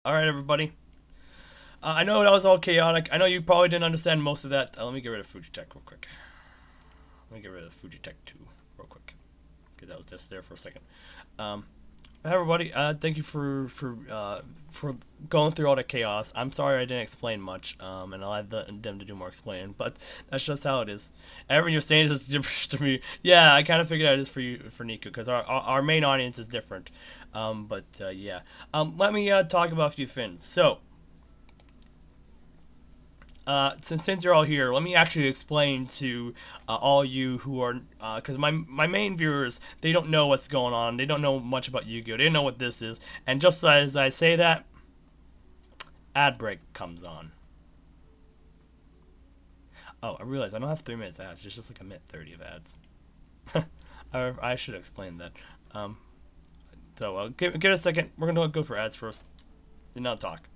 All right, everybody. I know that was all chaotic. I know you probably didn't understand most of that. Let me get rid of Fujitech real quick. Let me get rid of Fujitech 2 real quick. Because that was just there for a second. Um, Hi, everybody. Thank you for going through all the chaos. I'm sorry I didn't explain much, and I'll let them to do more explaining, but that's just how it is. Everything you're saying is different to me. Yeah, I kind of figured out it is for you, for Nico, because our main audience is different. Yeah. Let me talk about a few things. So, since you're all here, let me actually explain to all you who are, because my main viewers, they don't know what's going on. They don't know much about Yu-Gi-Oh. They don't know what this is. And just as I say that, ad break comes on. Oh, I realize I don't have 3 minutes ads. It's just like a minute 30 of ads. I should explain that. Um, give it a second. We're gonna go for ads first, and not talk.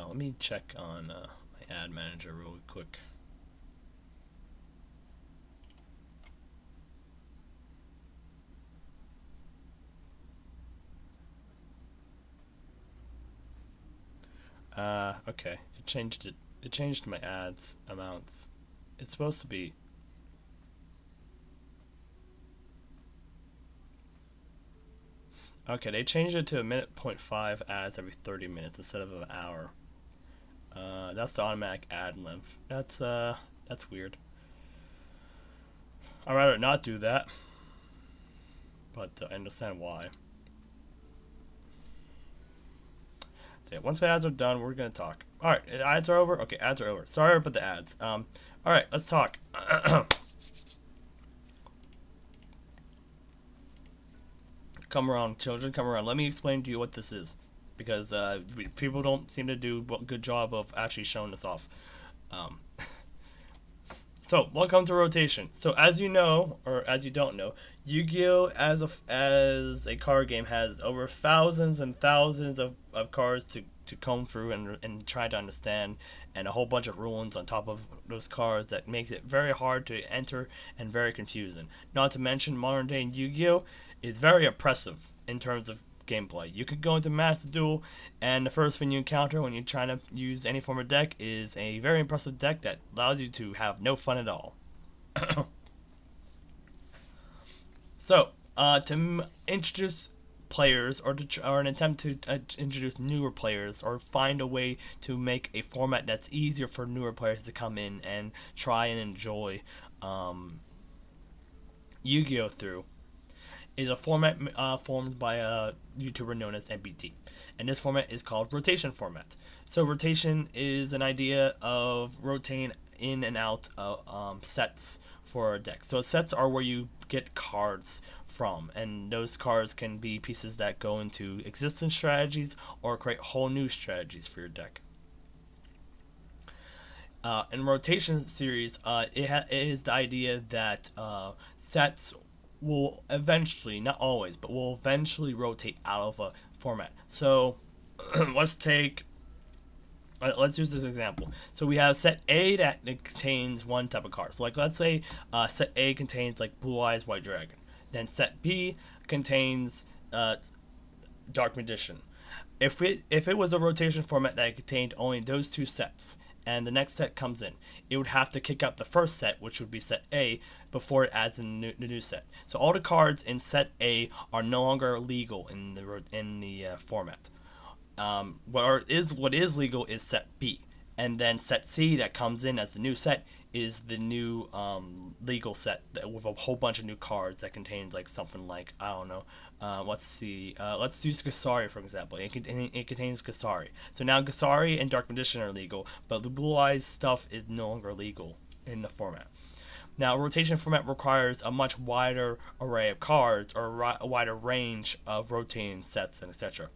Let me check on my ad manager real quick. Okay. It changed it. It changed my ads amounts. It's supposed to be. Okay, they changed it to a minute point five ads every 30 minutes instead of an hour. That's the automatic ad length. That's weird. I'd rather not do that, but I understand why. So yeah, once the ads are done, we're gonna talk. All right, ads are over. Okay, ads are over. Sorry about the ads. All right, let's talk. Come around, children. Come around. Let me explain to you what this is, because people don't seem to do a good job of actually showing this off. Um, so, welcome to rotation. So, as you know, or as you don't know, Yu-Gi-Oh as a card game has over thousands and thousands of cards to comb through and try to understand, and a whole bunch of rules on top of those cards that makes it very hard to enter and very confusing. Not to mention, modern day Yu-Gi-Oh is very oppressive in terms of gameplay. You could go into Master Duel, and the first thing you encounter when you're trying to use any form of deck is a very impressive deck that allows you to have no fun at all. So, introduce players, or an attempt to introduce newer players, or find a way to make a format that's easier for newer players to come in and try and enjoy Yu-Gi-Oh through, is a format formed by a YouTuber known as MBT. And this format is called rotation format. So rotation is an idea of rotating in and out of sets for a deck. So sets are where you get cards from, and those cards can be pieces that go into existing strategies or create whole new strategies for your deck. In rotation series, it is the idea that sets will eventually, not always, but will eventually rotate out of a format. So let's take let's use this example. So we have set A that contains one type of card. So like let's say set A contains like Blue Eyes White Dragon. Then set B contains Dark Magician. If it was a rotation format that contained only those two sets, and the next set comes in, it would have to kick out the first set, which would be set A, before it adds in the new set. So all the cards in set A are no longer legal in the format. What is legal is set B, and then set C that comes in as the new set is the new legal set with a whole bunch of new cards that contains like something like, I don't know, Let's see. Let's use Kusuriya for example. It contains Kusuriya. So now Kusuriya and Dark Magician are legal, but the Blue Eyes stuff is no longer legal in the format. Now, rotation format requires a much wider array of cards or a wider range of rotating sets and etc.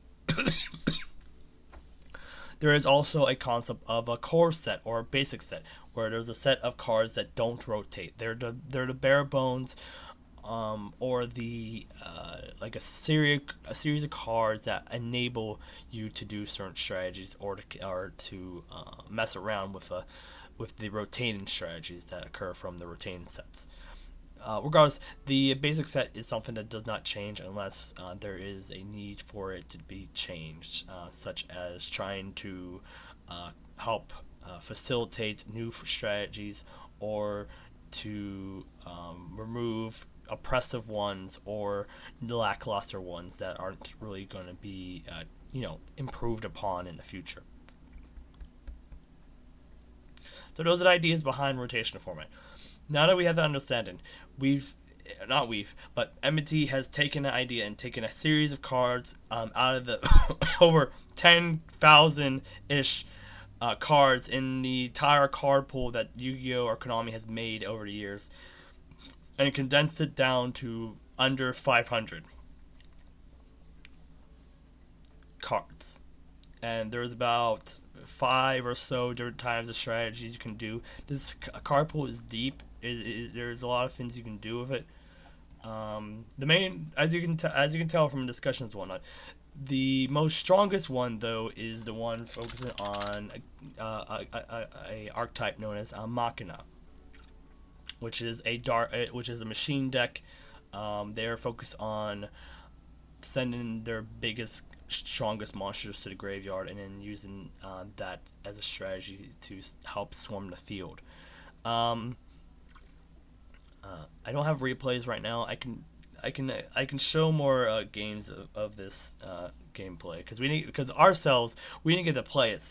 There is also a concept of a core set or a basic set, where there's a set of cards that don't rotate. They're the bare bones, or the like a series of cards that enable you to do certain strategies or to mess around with the rotating strategies that occur from the rotating sets. Regardless, the basic set is something that does not change unless there is a need for it to be changed, such as trying to help facilitate new strategies or to remove oppressive ones or lackluster ones that aren't really going to be improved upon in the future. So those are the ideas behind rotation format. Now that we have that understanding, but MBT has taken an idea and taken a series of cards out of the over 10,000 ish cards in the entire card pool that Yu-Gi-Oh or Konami has made over the years, and condensed it down to under 500 cards. And there's about 5 or so different types of strategies you can do. This card pool is deep. There's a lot of things you can do with it. The main, as you can tell from discussions and whatnot, the most strongest one though is the one focusing on a archetype known as Machina, which is a machine deck. They are focused on sending their biggest, strongest monsters to the graveyard and then using that as a strategy to help swarm the field. I don't have replays right now. I can show more games of this gameplay because ourselves we didn't get to play it.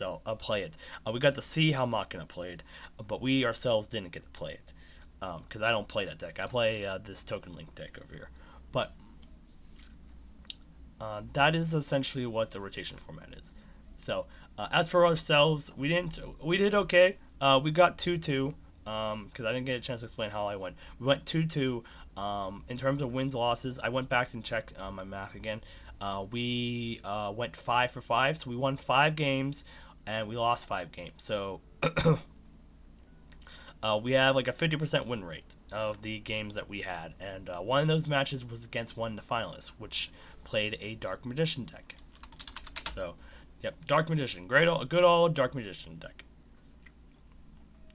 We got to see how Machina played, but we ourselves didn't get to play it because I don't play that deck. I play this Token Link deck over here, but that is essentially what the rotation format is. So as for ourselves, we did okay. We got 2-2 because I didn't get a chance to explain how I went. We went 2-2. In terms of wins losses, I went back and checked my math again. We went 5 for 5, so we won 5 games and we lost 5 games. So we have like a 50% win rate of the games that we had, and one of those matches was against one of the finalists, which played a Dark Magician deck. So, yep, Dark Magician, good old Dark Magician deck.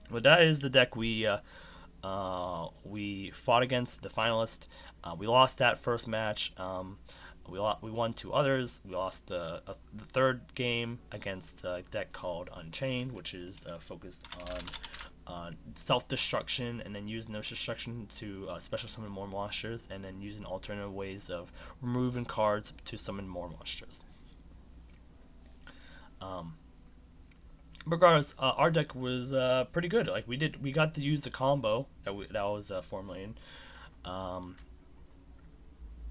But that is the deck we fought against the finalist. We lost that first match. We won 2 others. We lost the third game against a deck called Unchained, which is focused on self-destruction and then using those destruction to special summon more monsters, and then using alternative ways of removing cards to summon more monsters. Regardless, our deck was pretty good. Like we got to use the combo that was formulating.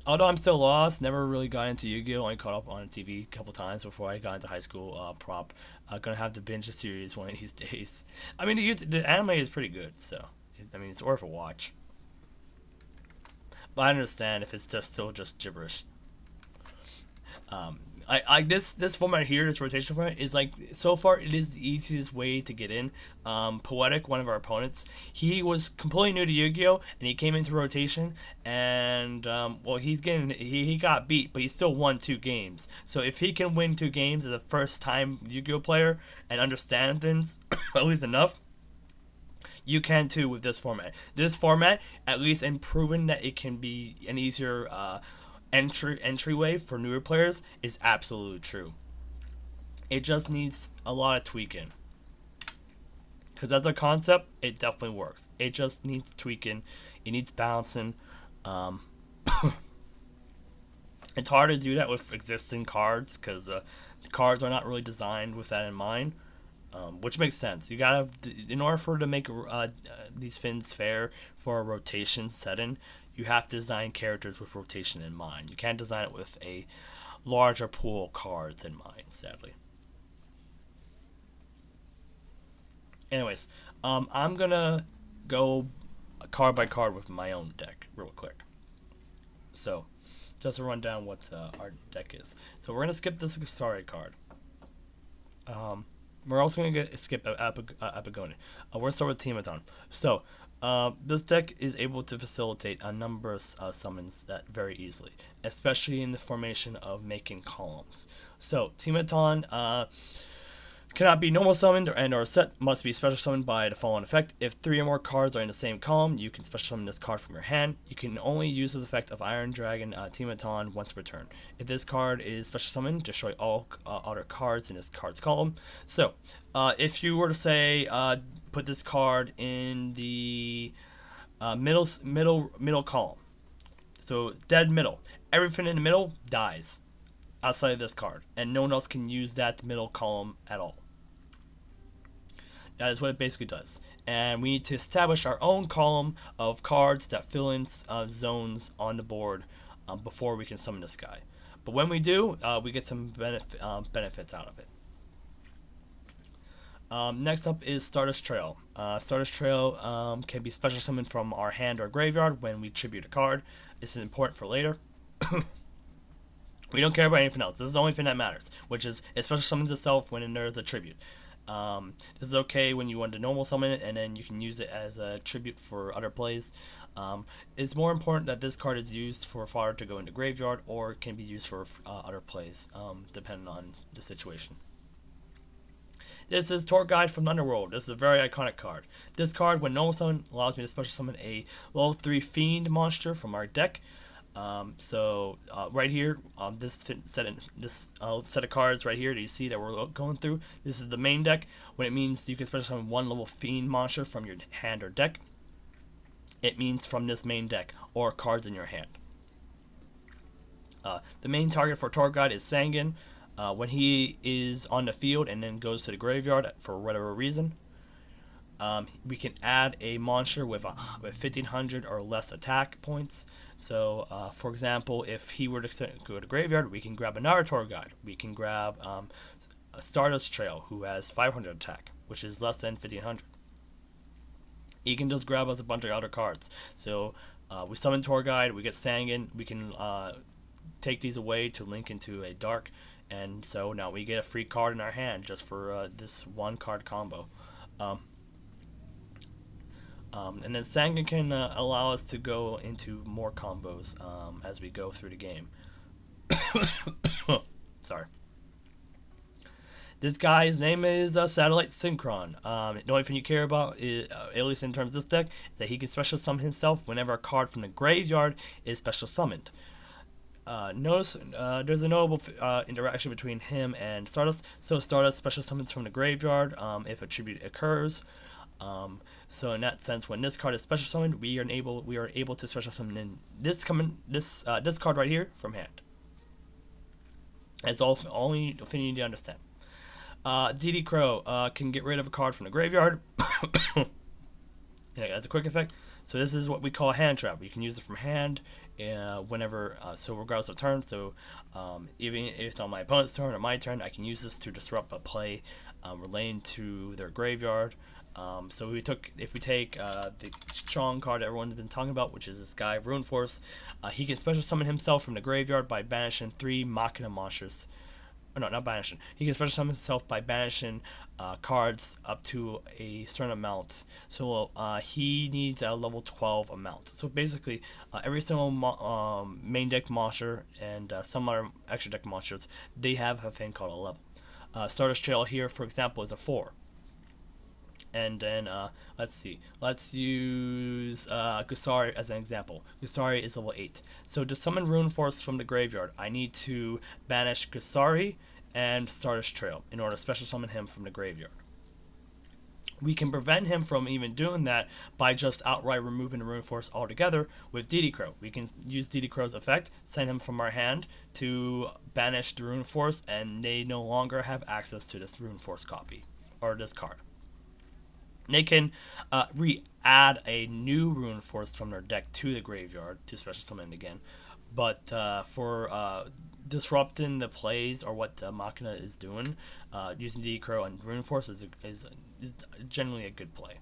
Although I'm still lost, never really got into Yu-Gi-Oh. Only caught up on TV a couple times before I got into high school prop. Gonna have to binge the series one of these days. I mean, the anime is pretty good, so it's worth a watch. But I understand if it's still just gibberish. This format here, this rotation format, is like so far it is the easiest way to get in. Poetic, one of our opponents, he was completely new to Yu-Gi-Oh, and he came into rotation, and he got beat, but he still won 2 games. So if he can win 2 games as a first time Yu-Gi-Oh player and understand things at least enough, you can too with this format. This format, at least in proving that it can be an easier entryway for newer players, is absolutely true. It just needs a lot of tweaking. Because as a concept, it definitely works. It just needs tweaking. It needs balancing. It's hard to do that with existing cards because the cards are not really designed with that in mind. Which makes sense. You gotta, in order for to make these fins fair for a rotation setting, you have to design characters with rotation in mind. You can't design it with a larger pool of cards in mind, sadly. Anyways, I'm gonna go card by card with my own deck real quick. So, just to run down what our deck is. So we're gonna skip this Kusuriya card. We're also gonna skip Epigonia. We're gonna start with Timaton. So, this deck is able to facilitate a number of summons that very easily, especially in the formation of making columns. So, Timaton cannot be normal summoned or set, must be special summoned by the following effect. If 3 or more cards are in the same column, you can special summon this card from your hand. You can only use this effect of Iron Dragon Timaton once per turn. If this card is special summoned, destroy all other cards in this card's column. So, if you were to say, put this card in the middle column, so dead middle, everything in the middle dies outside of this card, and no one else can use that middle column at all. That is what it basically does. And we need to establish our own column of cards that fill in zones on the board before we can summon this guy. But when we do, we get some benefits out of it. Next up is Stardust Trail. Stardust Trail can be special summoned from our hand or graveyard when we tribute a card. This is important for later. We don't care about anything else. This is the only thing that matters, which is it special summons itself when there's a tribute. This is okay when you want to normal summon it, and then you can use it as a tribute for other plays. It's more important that this card is used for fodder to go into graveyard, or it can be used for other plays, depending on the situation. This is Tour Guide from the Underworld. This is a very iconic card. This card, when normal summon, allows me to special summon a level 3 Fiend monster from our deck. Right here, this set of cards right here that you see that we're going through, this is the main deck. When it means you can special summon 1 level Fiend monster from your hand or deck, it means from this main deck or cards in your hand. The main target for Tour Guide is Sangan. When he is on the field and then goes to the graveyard for whatever reason, we can add a monster with 1,500 or less attack points. So, for example, if he were to go to graveyard, we can grab another Tour Guide. We can grab a Stardust Trail, who has 500 attack, which is less than 1,500. He can just grab us a bunch of other cards. So, we summon Tour Guide, we get Sangan, we can take these away to link into a dark, and so now we get a free card in our hand just for this 1 card combo. And then Sangan can allow us to go into more combos as we go through the game. Sorry. This guy's name is Satellite Synchron. The only thing you care about, at least in terms of this deck, is that he can special summon himself whenever a card from the graveyard is special summoned. Notice there's a notable interaction between him and Stardust. So Stardust special summons from the graveyard if a tribute occurs. So in that sense, when this card is special summoned, we are able to special summon in this card right here from hand. That's only thing you need to understand. DD Crow can get rid of a card from the graveyard. As a quick effect. So this is what we call a hand trap. You can use it from hand whenever, so regardless of turn. So even if it's on my opponent's turn or my turn, I can use this to disrupt a play relating to their graveyard. So if we take the strong card everyone's been talking about, which is this guy, Rune Force, he can special summon himself from the graveyard by banishing 3 Machina monsters. Oh, no, not banishing. He can special summon himself by banishing cards up to a certain amount. So he needs a level 12 amount. So basically, every single main deck monster and some other extra deck monsters, they have a thing called a level. Stardust Trail here, for example, is a 4. And then, let's use Kusuriya as an example. Kusuriya is level 8. So to summon Rune Force from the graveyard, I need to banish Kusuriya and Stardust Trail in order to special summon him from the graveyard. We can prevent him from even doing that by just outright removing the Rune Force altogether with DD Crow. We can use DD Crow's effect, send him from our hand to banish the Rune Force, and they no longer have access to this Rune Force copy, or this card. They can re-add a new Rune Force from their deck to the graveyard to special summon it again. But for disrupting the plays or what Machina is doing, using Decro and Rune Force is generally a good play.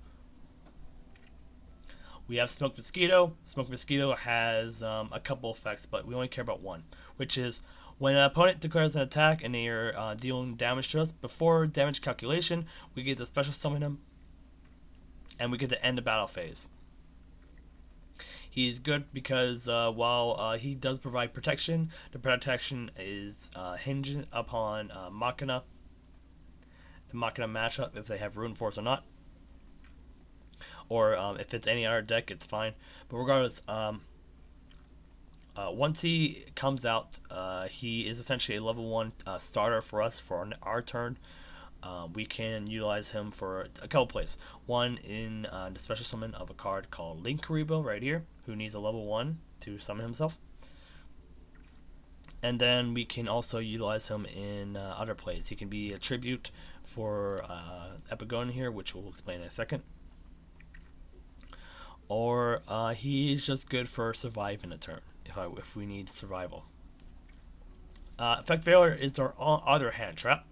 We have Smoke Mosquito. Smoke Mosquito has a couple effects, but we only care about one, which is when an opponent declares an attack and they are dealing damage to us, before damage calculation, we get to special summon him, and we get to end the battle phase. He's good because while he does provide protection, the protection is hinged upon Machina, the Machina matchup, if they have Rune Force or not. Or if it's any other deck, it's fine. But regardless, once he comes out, he is essentially a level 1 starter for us for our turn. We can utilize him for a couple plays. One in the special summon of a card called Link Kuriboh right here, who needs a level 1 to summon himself. And then we can also utilize him in other plays. He can be a tribute for Epigon here, which we'll explain in a second. Or he's just good for surviving a turn if we need survival. Effect Failure is our other hand trap.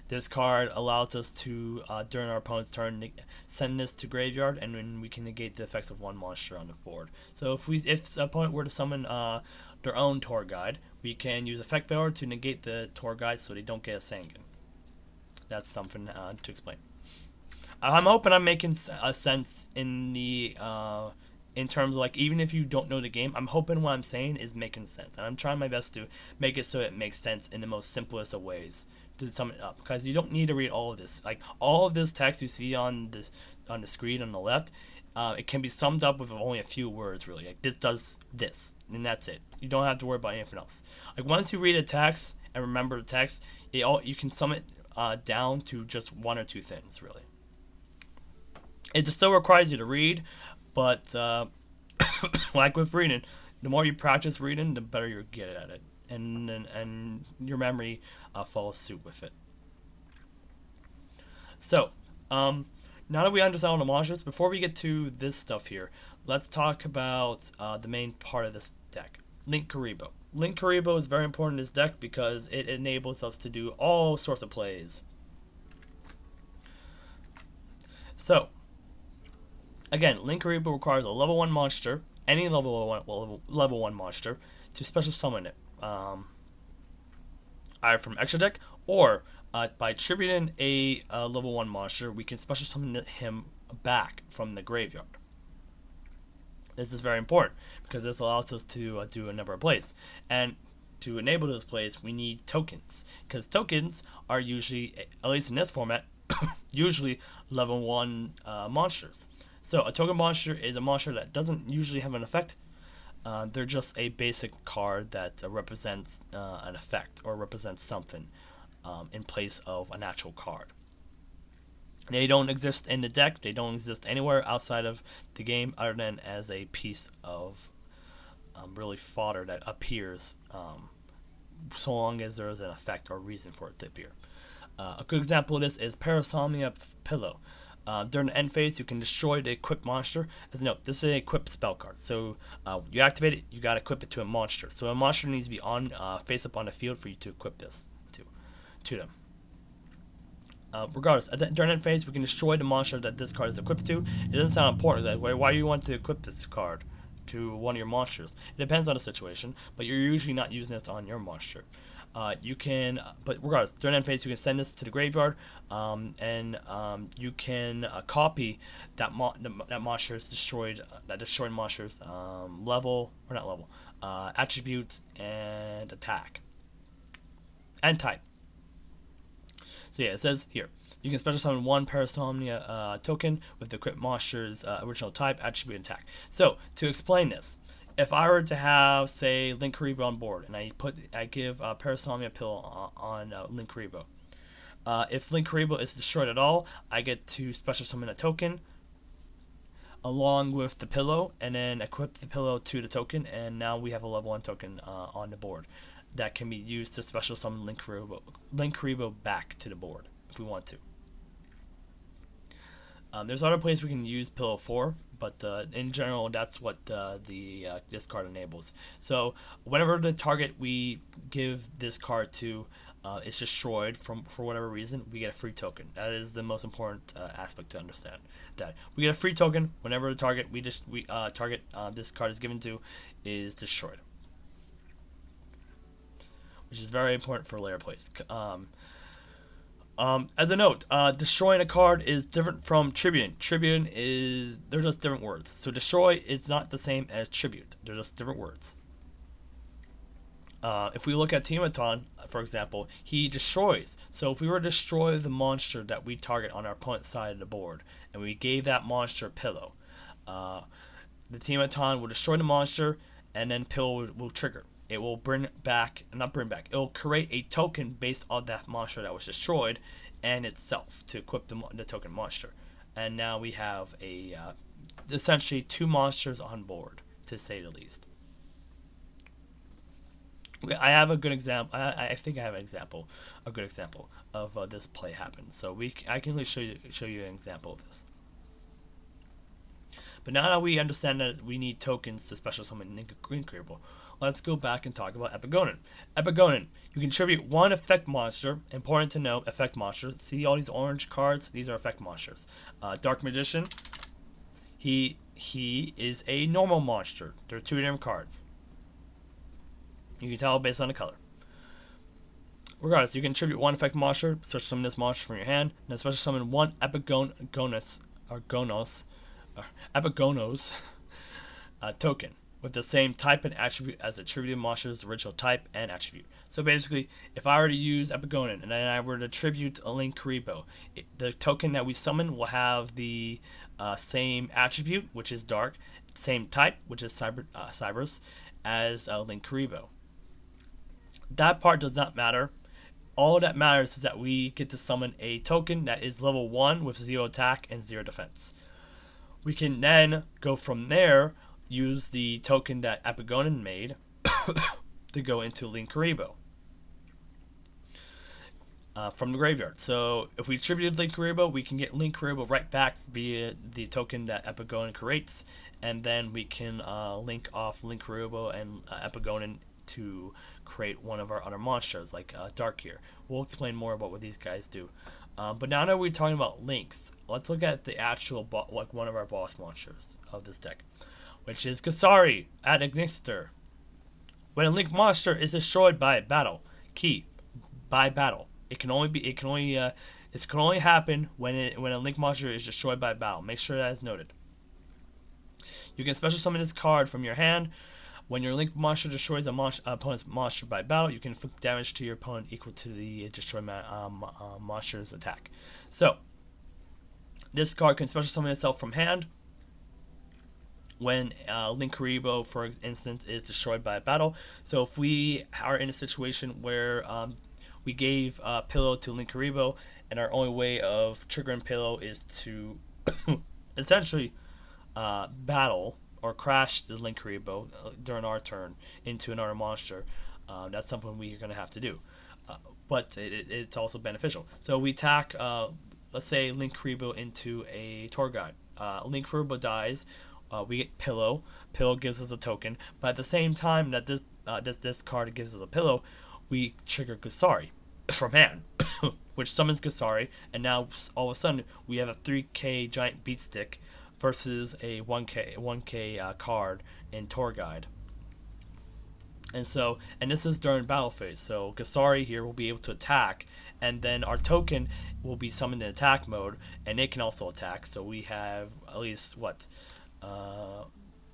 This card allows us to, during our opponent's turn, send this to graveyard, and then we can negate the effects of one monster on the board. So if the opponent were to summon their own tour guide, we can use Effect Failure to negate the tour guide so they don't get a Sangan. That's something to explain. I'm hoping I'm making a sense in the in terms of, like, even if you don't know the game, I'm hoping what I'm saying is making sense, and I'm trying my best to make it so it makes sense in the most simplest of ways to sum it up, because you don't need to read all of this. Like, all of this text you see on the screen on the left, it can be summed up with only a few words, really. Like, this does this, and that's it. You don't have to worry about anything else. Like, once you read a text and remember the text, you can sum it down to just one or two things, really. It still requires you to read, but like with reading, the more you practice reading, the better you get at it, and your memory follows suit with it. So, now that we understand all the monsters, before we get to this stuff here, let's talk about the main part of this deck, Link Kuriboh. Link Kuriboh is very important in this deck because it enables us to do all sorts of plays. So, again, Link Kuriboh requires a level 1 monster, any level 1 monster, to special summon it. Either from extra deck, or by tributing a level 1 monster, we can special summon him back from the graveyard. This is very important, because this allows us to do a number of plays. And to enable those plays, we need tokens, because tokens are usually, at least in this format, usually level 1 monsters. So a token monster is a monster that doesn't usually have an effect. They're just a basic card that represents an effect or represents something in place of an actual card. They don't exist in the deck. They don't exist anywhere outside of the game other than as a piece of really fodder that appears so long as there is an effect or reason for it to appear. A good example of this is Parasomnia Pillow. During the end phase, you can destroy the equipped monster. As a note, this is an equipped spell card. So you activate it, you got to equip it to a monster. So a monster needs to be on face up on the field for you to equip this to them. Regardless, during end phase, we can destroy the monster that this card is equipped to. It doesn't sound important. Like, why do you want to equip this card to one of your monsters? It depends on the situation, but you're usually not using this on your monster. You can, but regardless, during end phase, you can send this to the graveyard, and you can copy that monster's destroyed, that destroyed monster's attribute and attack and type. So yeah, it says here, you can special summon one Parasomnia token with the equipped monster's original type, attribute, and attack. So to explain this, if I were to have, say, Link Kuriboh on board, and I give Parasomnia Pill on Link Kuriboh, if Link Kuriboh is destroyed at all, I get to special summon a token along with the pillow, and then equip the pillow to the token, and now we have a level 1 token on the board that can be used to special summon Link Kuriboh back to the board if we want to. There's other places we can use pillow for, but in general, that's what this card enables. So whenever the target we give this card to is destroyed for whatever reason, we get a free token. That is the most important aspect to understand. That we get a free token whenever the target this card is given to is destroyed, which is very important for layer plays. As a note, destroying a card is different from tributing. They're just different words. So destroy is not the same as tribute. They're just different words. If we look at Timaton, for example, he destroys. So if we were to destroy the monster that we target on our opponent's side of the board, and we gave that monster pillow, the Timaton will destroy the monster, and then pillow will trigger. It will it will create a token based on that monster that was destroyed and itself to equip the token monster. And now we have essentially 2 monsters on board, to say the least. I have a good example. I think I have a good example of this play happen. So I can really show you an example of this. But now that we understand that we need tokens to special summon Link Kuriboh, let's go back and talk about Epigonin. Epigonin, you contribute 1 effect monster. Important to note, effect monsters. See all these orange cards? These are effect monsters. Dark Magician, he is a normal monster. There are 2 different cards. You can tell based on the color. Regardless, you can contribute 1 effect monster, special summon this monster from your hand, and then special summon 1 Epigonos token with the same type and attribute as the attributed monster's original type and attribute. So basically, if I were to use Epigonin and then I were to tribute a Link Kuriboh, the token that we summon will have the same attribute, which is dark, same type, which is Cyberus, as Link Kuriboh. That part does not matter. All that matters is that we get to summon a token that is level 1 with 0 attack and 0 defense. We can then go from there, use the token that Epigonin made to go into Link Kuriboh from the graveyard. So if we attributed Link Kuriboh, we can get Link Kuriboh right back via the token that Epigonin creates, and then we can link off Link Kuriboh and Epigonin to create one of our other monsters, like Dark here. We'll explain more about what these guys do. But now that we're talking about links, let's look at the actual one of our boss monsters of this deck, which is Kusuriya at Ignister. When a link monster is destroyed by battle, it can only happen when a link monster is destroyed by battle. Make sure that is noted. You can special summon this card from your hand. When your link monster destroys an opponent's monster by battle, you can inflict damage to your opponent equal to the destroyed monster's attack. So, this card can special summon itself from hand. When Link Kuriboh, for instance, is destroyed by a battle. So if we are in a situation where we gave Pillow to Link Kuriboh, and our only way of triggering Pillow is to essentially battle or crash the Link Kuriboh during our turn into another monster, that's something we're going to have to do. But it's also beneficial. So we attack, let's say, Link Kuriboh into a tour guide. Link Kuriboh dies. We get Pillow. Pillow gives us a token. But at the same time that this card gives us a Pillow, we trigger Kusuriya from hand, which summons Kusuriya. And now all of a sudden we have a 3k giant beat stick versus a 1k card in tour guide. And this is during battle phase. So Kusuriya here will be able to attack, and then our token will be summoned in attack mode, and it can also attack. So we have at least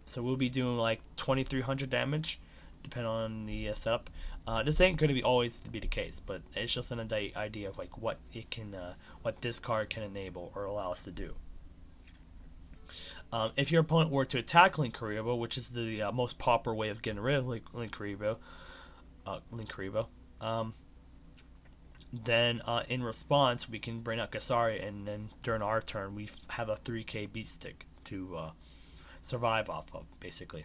so we'll be doing like 2,300 damage, depending on the setup. This ain't going to be always be the case, but it's just an idea of like what this card can enable or allow us to do. If your opponent were to attack Link Kuriboh, which is the most popular way of getting rid of Link Kuriboh, then in response we can bring out Kusuriya, and then during our turn we have a 3k beat stick to survive off of, basically.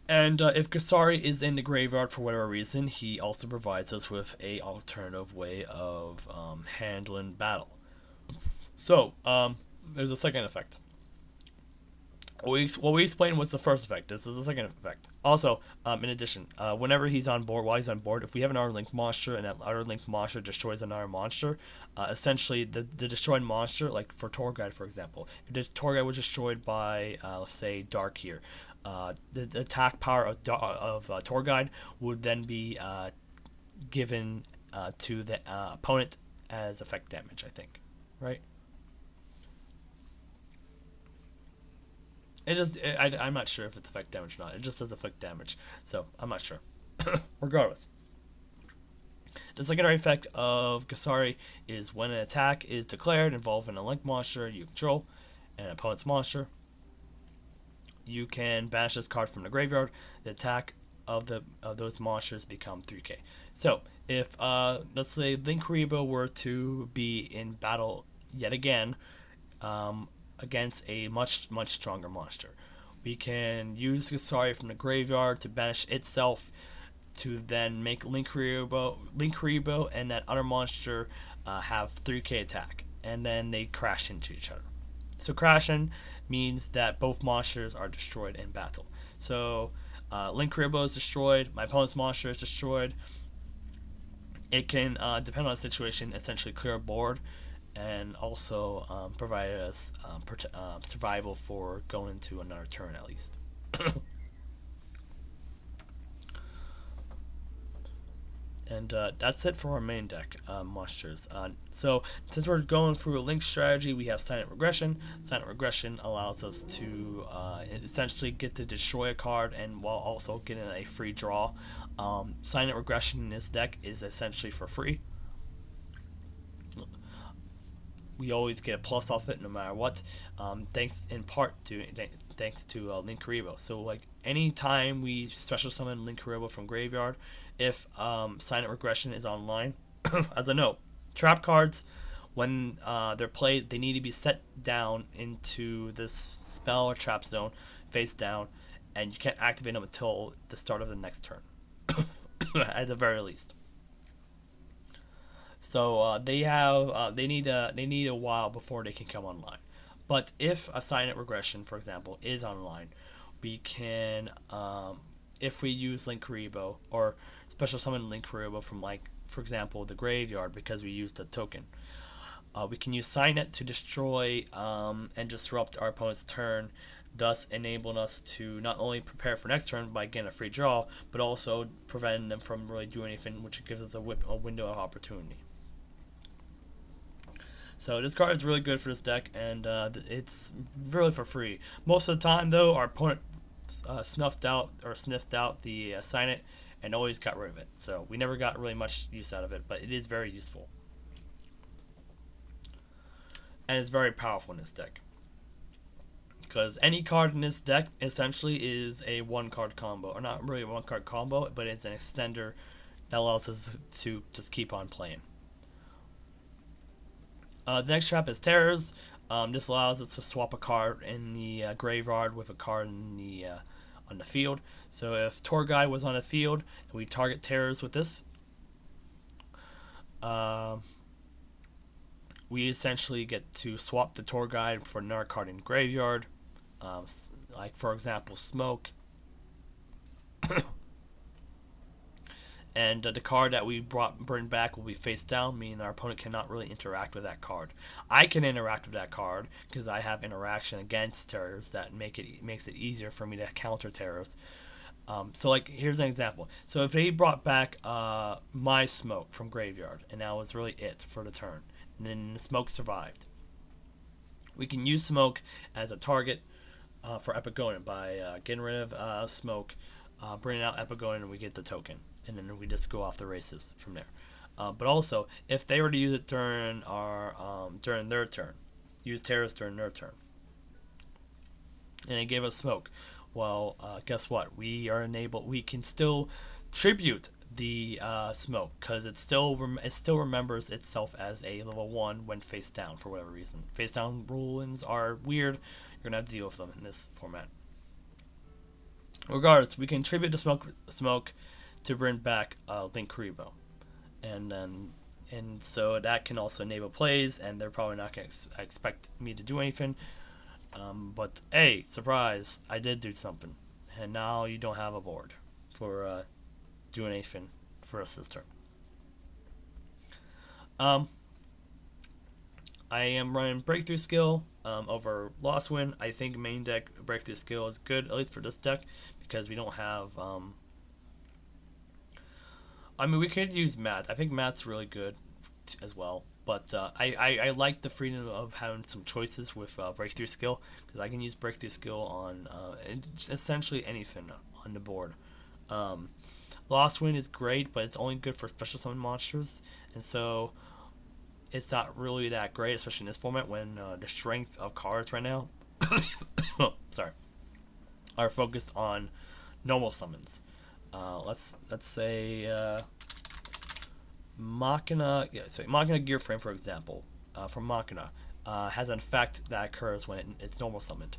And if Kusari is in the graveyard for whatever reason, he also provides us with a alternative way of handling battle. So, there's a second effect. What we explained was the first effect. This is the second effect. Also, in addition, whenever he's on board, while he's on board, if we have an outer link monster and that outer link monster destroys another monster, essentially the destroyed monster, like for Torguide, for example, if the Torguide was destroyed by, let's say, Dark here, the attack power of Torguide would then be given to the opponent as effect damage, I think. Right? I'm not sure if it's effect damage or not. It just says effect damage, so I'm not sure. Regardless, the secondary effect of Kusari is when an attack is declared involving a link monster you control and an opponent's monster, you can banish this card from the graveyard. The attack of those monsters become 3k. So if let's say Link Kuriboh were to be in battle yet again, against a much stronger monster, we can use Kusari from the graveyard to banish itself, to then make Link Kuriboh and that other monster have 3k attack, and then they crash into each other. So crashing means that both monsters are destroyed in battle. So Link Kuriboh is destroyed, my opponent's monster is destroyed. It can, depend on the situation, essentially clear a board, and also provide us survival for going into another turn at least. And that's it for our main deck monsters. So since we're going through a link strategy, we have Silent Regression. Silent Regression allows us to essentially get to destroy a card, and while also getting a free draw. Silent Regression in this deck is essentially for free. We always get a plus off it no matter what, thanks in part to Link Kuriboh. So like anytime we special summon Link Kuriboh from graveyard, if Silent Regression is online, as a note, trap cards, when they're played, they need to be set down into this spell or trap zone, face down, and you can't activate them until the start of the next turn, at the very least. So they need a while before they can come online. But if a Silent Regression, for example, is online, we can, if we use Link Kuriboh or special summon Link Kuriboh from, like, for example, the graveyard, because we used a token, we can use Signet to destroy and disrupt our opponent's turn, thus enabling us to not only prepare for next turn by getting a free draw, but also preventing them from really doing anything, which gives us a window of opportunity. So this card is really good for this deck, and it's really for free. Most of the time, though, our opponent sniffed out the Signet and always got rid of it. So we never got really much use out of it, but it is very useful. And it's very powerful in this deck. Because any card in this deck essentially is a one-card combo. Or not really a one-card combo, but it's an extender that allows us to just keep on playing. The next trap is Terrors. This allows us to swap a card in the graveyard with a card in the on the field. So if Torguide was on the field and we target Terrors with this, we essentially get to swap the Torguide for another card in the graveyard. Like, for example, Smoke. And the card that we bring back will be face down, meaning our opponent cannot really interact with that card. I can interact with that card because I have interaction against Terrors that makes it easier for me to counter Terrors. So, like, here's an example. So if they brought back my Smoke from graveyard, and that was really it for the turn, and then the Smoke survived, we can use Smoke as a target for Epigonin by getting rid of Smoke, bringing out Epigonin, and we get the token. And then we just go off the races from there. But also, if they were to use it during their turn, use Terrors during their turn, and they gave us Smoke, well, guess what? We can still tribute the Smoke, because it still remembers itself as a level 1 when face down for whatever reason. Face down rulings are weird. You're gonna have to deal with them in this format. Regardless, we can tribute to smoke to bring back Link Kuriboh, and then and so that can also enable plays, and they're probably not going to expect me to do anything. But hey, surprise! I did do something, and now you don't have a board for doing anything for a sister. Um, I am running breakthrough skill over lost win. I think main deck breakthrough skill is good, at least for this deck, because we don't have. I mean, we could use Matt. I think Matt's really good as well. But I like the freedom of having some choices with breakthrough skill, because I can use breakthrough skill on essentially anything on the board. Um, Lost Wind is great, but it's only good for special summon monsters, and so it's not really that great, especially in this format when the strength of cards right now, sorry, are focused on normal summons. Let's say Machina, yeah, so Machina Gear Frame, for example, from Machina, has an effect that occurs when it's normal summoned.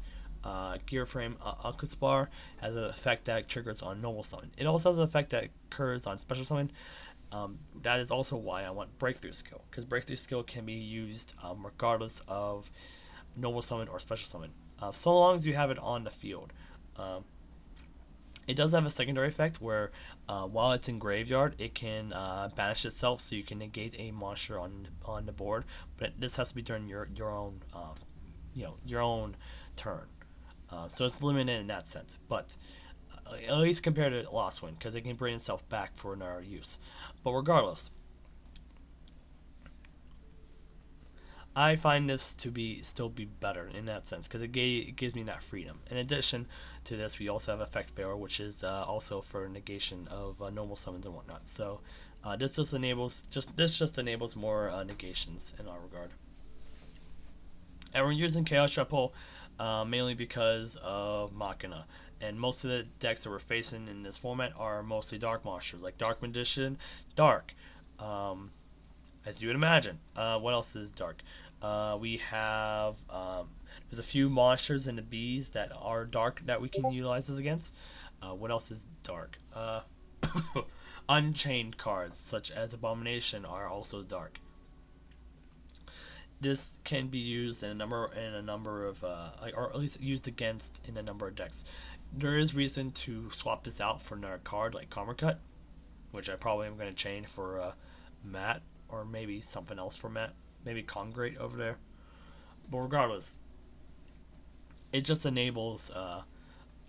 Gear Frame Akuspar has an effect that triggers on normal summon. It also has an effect that occurs on special summon. That is also why I want Breakthrough Skill, because Breakthrough Skill can be used regardless of normal summon or special summon, so long as you have it on the field. Um, it does have a secondary effect where, while it's in graveyard, it can banish itself, so you can negate a monster on the board. But this has to be during your own, your own turn. So it's limited in that sense, but at least compared to Lost Wind, because it can bring itself back for another use. But regardless, I find this to be still be better in that sense, because it gives me that freedom. In addition to this, we also have Effect Bearer, which is also for negation of normal summons and whatnot. So this just enables more negations in our regard. And we're using Chaos Shuffle mainly because of Machina. And most of the decks that we're facing in this format are mostly dark monsters, like Dark Magician, Dark, as you would imagine. What else is dark? We have there's a few monsters in the bees that are dark that we can utilize this against. What else is dark? Unchained cards such as Abomination are also dark. This can be used in a number of or at least used against in a number of decks. There is reason to swap this out for another card like Karma Cut, which I probably am going to change for Matt, or maybe something else for Matt, maybe Congrate over there. But regardless, it just enables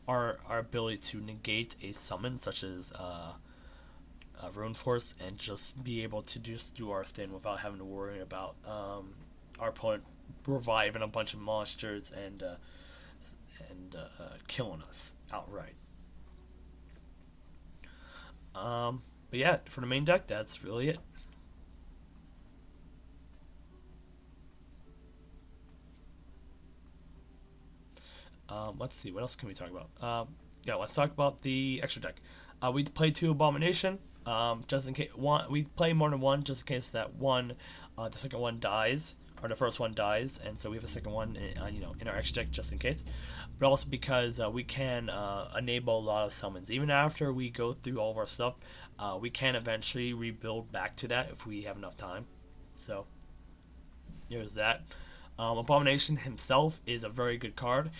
our ability to negate a summon such as Rune Force, and just be able to just do our thing without having to worry about our opponent reviving a bunch of monsters and killing us outright. But yeah, for the main deck, that's really it. Let's see, what else can we talk about? Yeah, let's talk about the extra deck. We play two Abomination, just in case one. We play more than one, just in case that one, the second one dies, or the first one dies, and so we have a second one, in our extra deck just in case. But also because we can enable a lot of summons, even after we go through all of our stuff. We can eventually rebuild back to that if we have enough time. So there's that. Abomination himself is a very good card.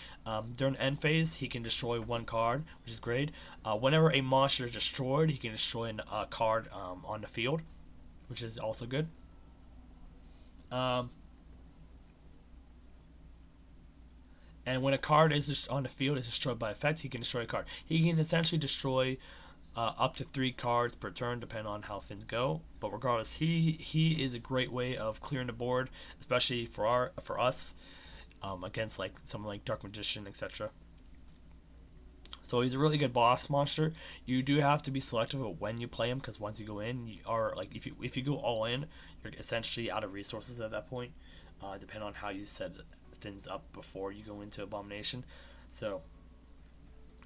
During end phase, he can destroy one card, which is great. Whenever a monster is destroyed, he can destroy a card on the field, which is also good. Um, and when a card is just on the field is destroyed by effect, he can destroy a card. He can essentially destroy up to 3 cards per turn, depending on how things go. But regardless, he is a great way of clearing the board, especially for us against like someone like Dark Magician, etc. So he's a really good boss monster. You do have to be selective of when you play him, because once you go in, you are like if you go all in, you're essentially out of resources at that point, depending on how you set things up before you go into Abomination. So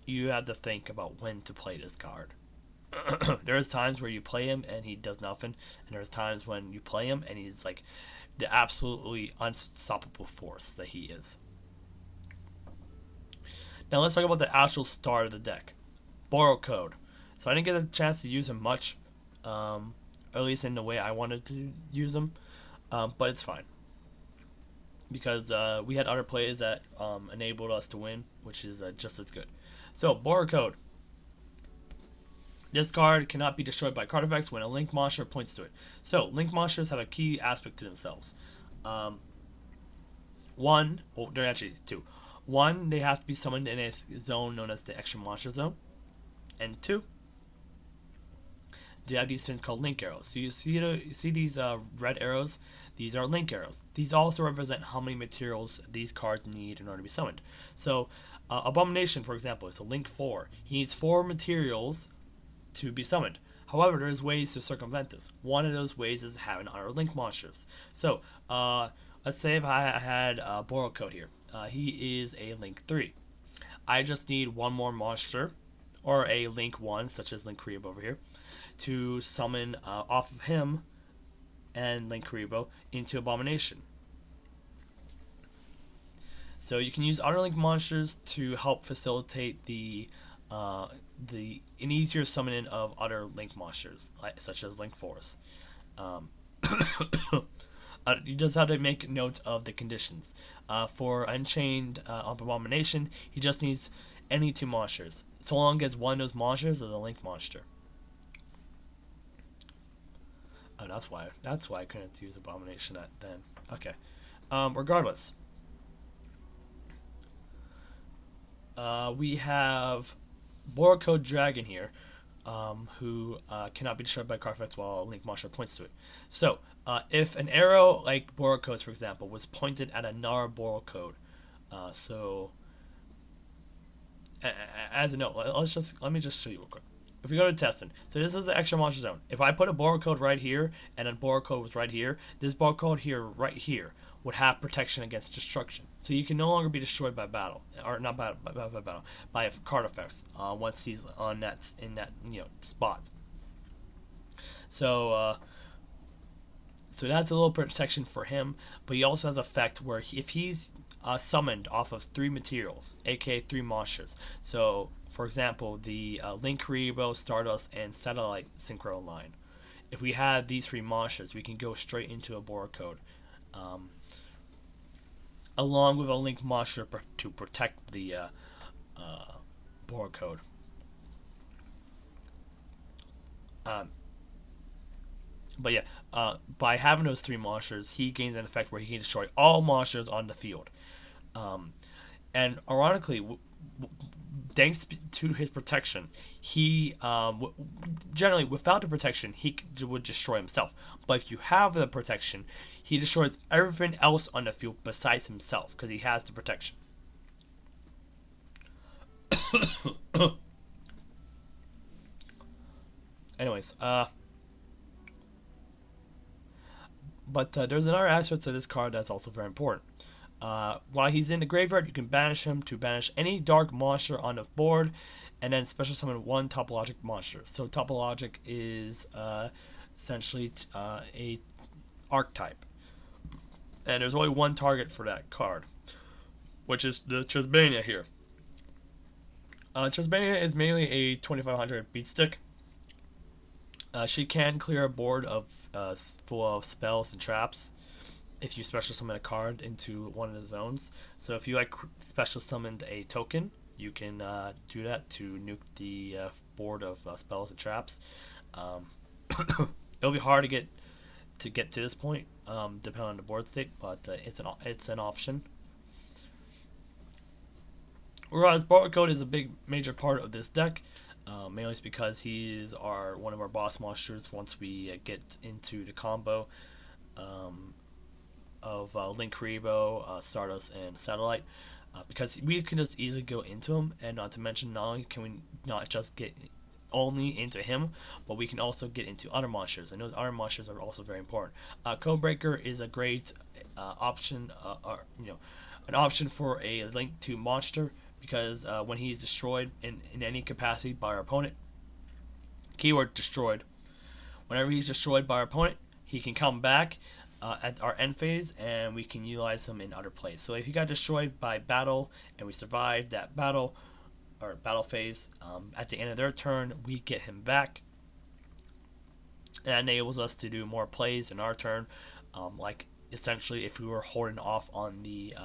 you have to think about when to play this card. There's times where you play him and he does nothing, and there's times when you play him and he's like the absolutely unstoppable force that he is. Now let's talk about the actual start of the deck. Borrow Code. So I didn't get a chance to use him much, at least in the way I wanted to use him, but it's fine because we had other plays that enabled us to win, which is just as good. So Borrow Code. This card cannot be destroyed by card effects when a Link monster points to it. So Link monsters have a key aspect to themselves. One, well, there are actually two. One, they have to be summoned in a zone known as the Extra Monster Zone. And two, they have these things called link arrows. So you see these red arrows? These are link arrows. These also represent how many materials these cards need in order to be summoned. So Abomination, for example, is a link 4. He needs 4 materials to be summoned. However, there's ways to circumvent this. One of those ways is having other link monsters. So let's say if I had Borrow Code here. He is a link 3. I just need one more monster, or a link 1, such as Link Kuriboh over here, to summon off of him and Link Kuriboh into Abomination. So you can use other link monsters to help facilitate an easier summoning of other link monsters, such as link 4s. You just have to make note of the conditions. For Unchained Abomination, he just needs any 2 monsters, so long as one of those monsters is a link monster. Oh, that's why I couldn't use Abomination then. Okay. Regardless, we have Borrow Code Dragon here, who cannot be destroyed by card effects while a link monster points to it. So, if an arrow like Borrow Code's, for example, was pointed at another Borrow Code, as a note, let me just show you real quick. If we go to testing, so this is the Extra Monster Zone. If I put a Borrow Code right here and a Borrow Code was right here, this Borrow Code here, right here, would have protection against destruction. So you can no longer be destroyed by battle, or not by battle, by card effects once he's on in that spot. So so that's a little protection for him, but he also has effect where if he's summoned off of 3 materials, aka 3 monsters. So, for example, the Link Kuriboh, Stardust, and Satellite Synchro line. If we had these 3 monsters, we can go straight into a Borrow Code, along with a Link monster to protect the Borrow Code. But yeah, by having those 3 monsters, he gains an effect where he can destroy all monsters on the field. And ironically, thanks to his protection, he generally, without the protection, he would destroy himself. But if you have the protection, he destroys everything else on the field besides himself, because he has the protection. Anyways, but there's another aspect to this card that's also very important. While he's in the graveyard, you can banish him to banish any dark monster on the board, and then special summon 1 topologic monster. So topologic is essentially a archetype, and there's only 1 target for that card, which is the Chesbania here. Chesbania is mainly a 2500 beat stick. She can clear a board of full of spells and traps if you special summon a card into one of the zones. So if you special summoned a token, you can do that to nuke the board of spells and traps. It'll be hard to get to this point, depending on the board state, but it's an option. Whereas Borrow Code is a major part of this deck. Mainly it's because he's one of our boss monsters once we get into the combo of Link Kuriboh, Stardust, and Satellite, because we can just easily go into him, and not to mention, not only can we not just get only into him, but we can also get into other monsters, and those other monsters are also very important. Codebreaker is a great option, an option for a Link 2 monster, because when he's destroyed in any capacity by our opponent, keyword destroyed, whenever he's destroyed by our opponent, he can come back at our end phase, and we can utilize him in other plays. So if he got destroyed by battle and we survived that battle, or battle phase. At the end of their turn, we get him back. That enables us to do more plays in our turn. Like essentially, if we were holding off on the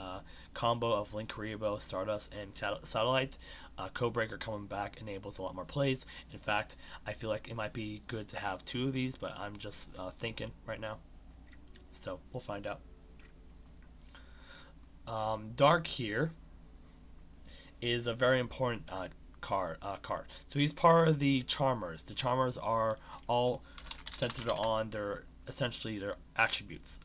combo of Link Kuriboh, Stardust, and Satellite, Codebreaker coming back enables a lot more plays. In fact, I feel like it might be good to have two of these, but I'm just thinking right now. So we'll find out. Dark here is a very important card. So he's part of the Charmers. The Charmers are all centered on essentially their attributes.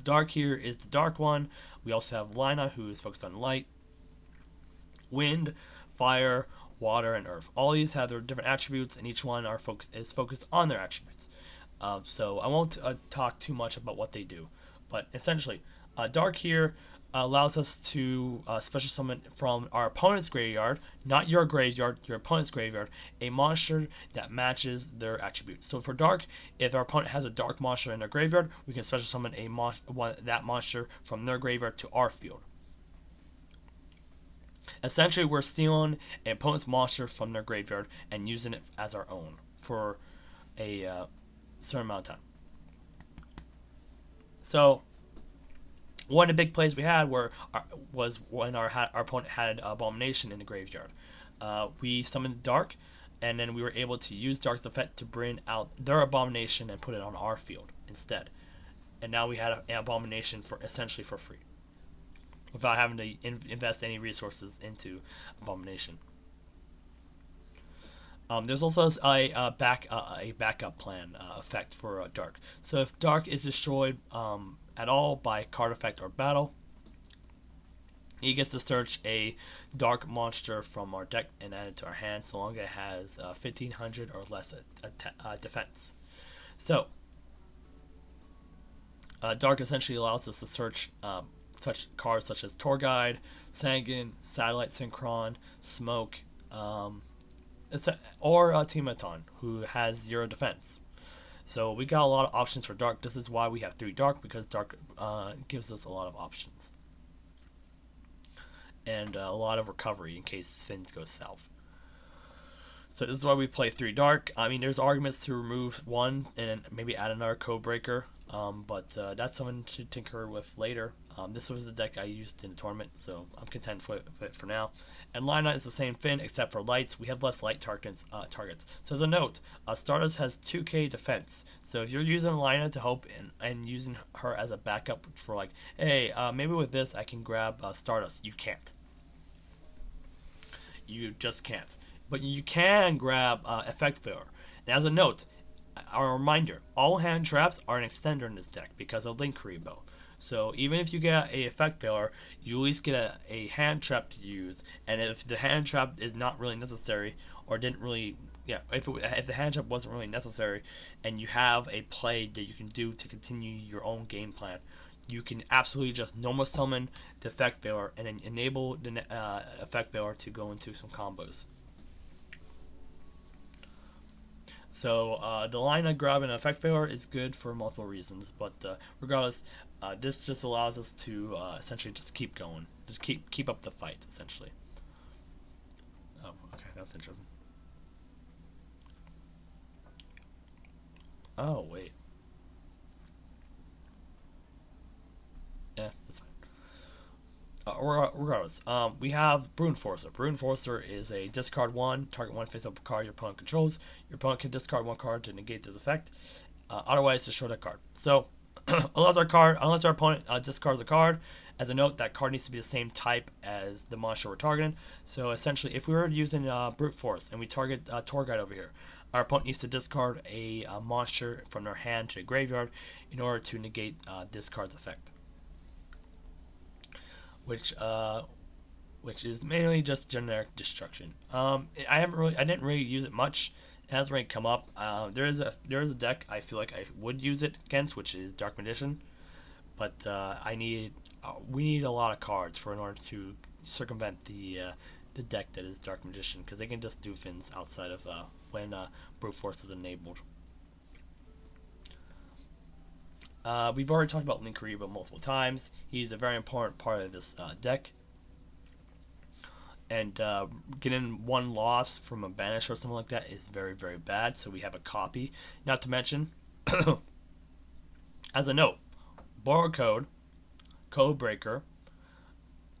Dark here is the dark one. We also have Lina, who is focused on light, wind, fire, water, and earth. All these have their different attributes, and each one is focused on their attributes. So I won't talk too much about what they do, but essentially, dark here allows us to special summon from our opponent's graveyard, not your graveyard, your opponent's graveyard, a monster that matches their attributes. So for dark, if our opponent has a dark monster in their graveyard, we can special summon that monster from their graveyard to our field. Essentially, we're stealing an opponent's monster from their graveyard and using it as our own for a certain amount of time. So one of the big plays we had was when our opponent had Abomination in the graveyard. We summoned Dark, and then we were able to use Dark's effect to bring out their Abomination and put it on our field instead. And now we had an Abomination essentially for free, without having to invest any resources into Abomination. There's also a backup plan effect for Dark. So if Dark is destroyed at all by card effect or battle, he gets to search a dark monster from our deck and add it to our hand, so long as it has 1500 or less defense. So Dark essentially allows us to search such cards such as Tour Guide, Sangan, Satellite Synchron, Smoke, or Timaton, who has 0 defense. So we got a lot of options for Dark. This is why we have 3 Dark, because Dark gives us a lot of options. And a lot of recovery in case things go south. So this is why we play 3 Dark. I mean, there's arguments to remove 1 and maybe add another Codebreaker, but that's something to tinker with later. This was the deck I used in the tournament, so I'm content with it for now. And Lina is the same thing, except for lights. We have less light targets. So as a note, Stardust has 2k defense. So if you're using Lina to hope and using her as a backup for like, hey, maybe with this I can grab Stardust, you can't. You just can't. But you can grab Effect Failure. And as a note, a reminder, all hand traps are an extender in this deck because of Link Kuriboh. So even if you get a effect failure, you at least get a hand trap to use. And if the hand trap is not really necessary, or didn't really, if the hand trap wasn't really necessary, and you have a play that you can do to continue your own game plan, you can absolutely just normal summon the effect failure and then enable the effect failure to go into some combos. So the line of grab and effect failure is good for multiple reasons, but regardless, this just allows us to essentially just keep going, just keep up the fight, essentially. Oh, okay, that's interesting. Oh, wait. Yeah, that's fine. Regardless, we have Brute Forcer. Brute Forcer is a discard 1, target 1 face-up card your opponent controls. Your opponent can discard 1 card to negate this effect. Otherwise, destroy that card. So, unless our opponent discards a card, as a note, that card needs to be the same type as the monster we're targeting. So, essentially, if we were using Brute Force and we target Tour Guide over here, our opponent needs to discard a monster from their hand to the graveyard in order to negate this card's effect. Which is mainly just generic destruction. I didn't really use it much. It hasn't really come up. There is a deck I feel like I would use it against, which is Dark Magician, but we need a lot of cards in order to circumvent the deck that is Dark Magician, because they can just do things outside of when Brute Force is enabled. We've already talked about Link Kuriboh multiple times. He's a very important part of this deck. and getting one loss from a banish or something like that is very, very bad. So we have a copy. Not to mention, as a note, borrow code, code breaker.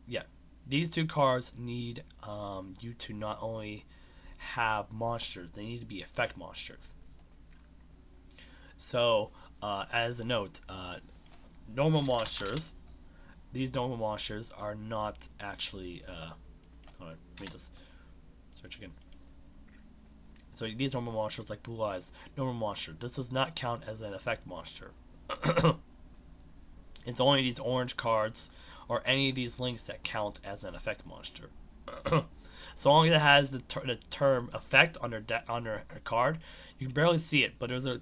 Yeah, these two cards need you to not only have monsters, they need to be effect monsters. So, as a note, normal monsters, these normal monsters are not actually. Hold on, let me just search again. So these normal monsters, like Blue Eyes, normal monster. This does not count as an effect monster. It's only these orange cards or any of these links that count as an effect monster. So long as it has the term effect on their card, you can barely see it, but there's a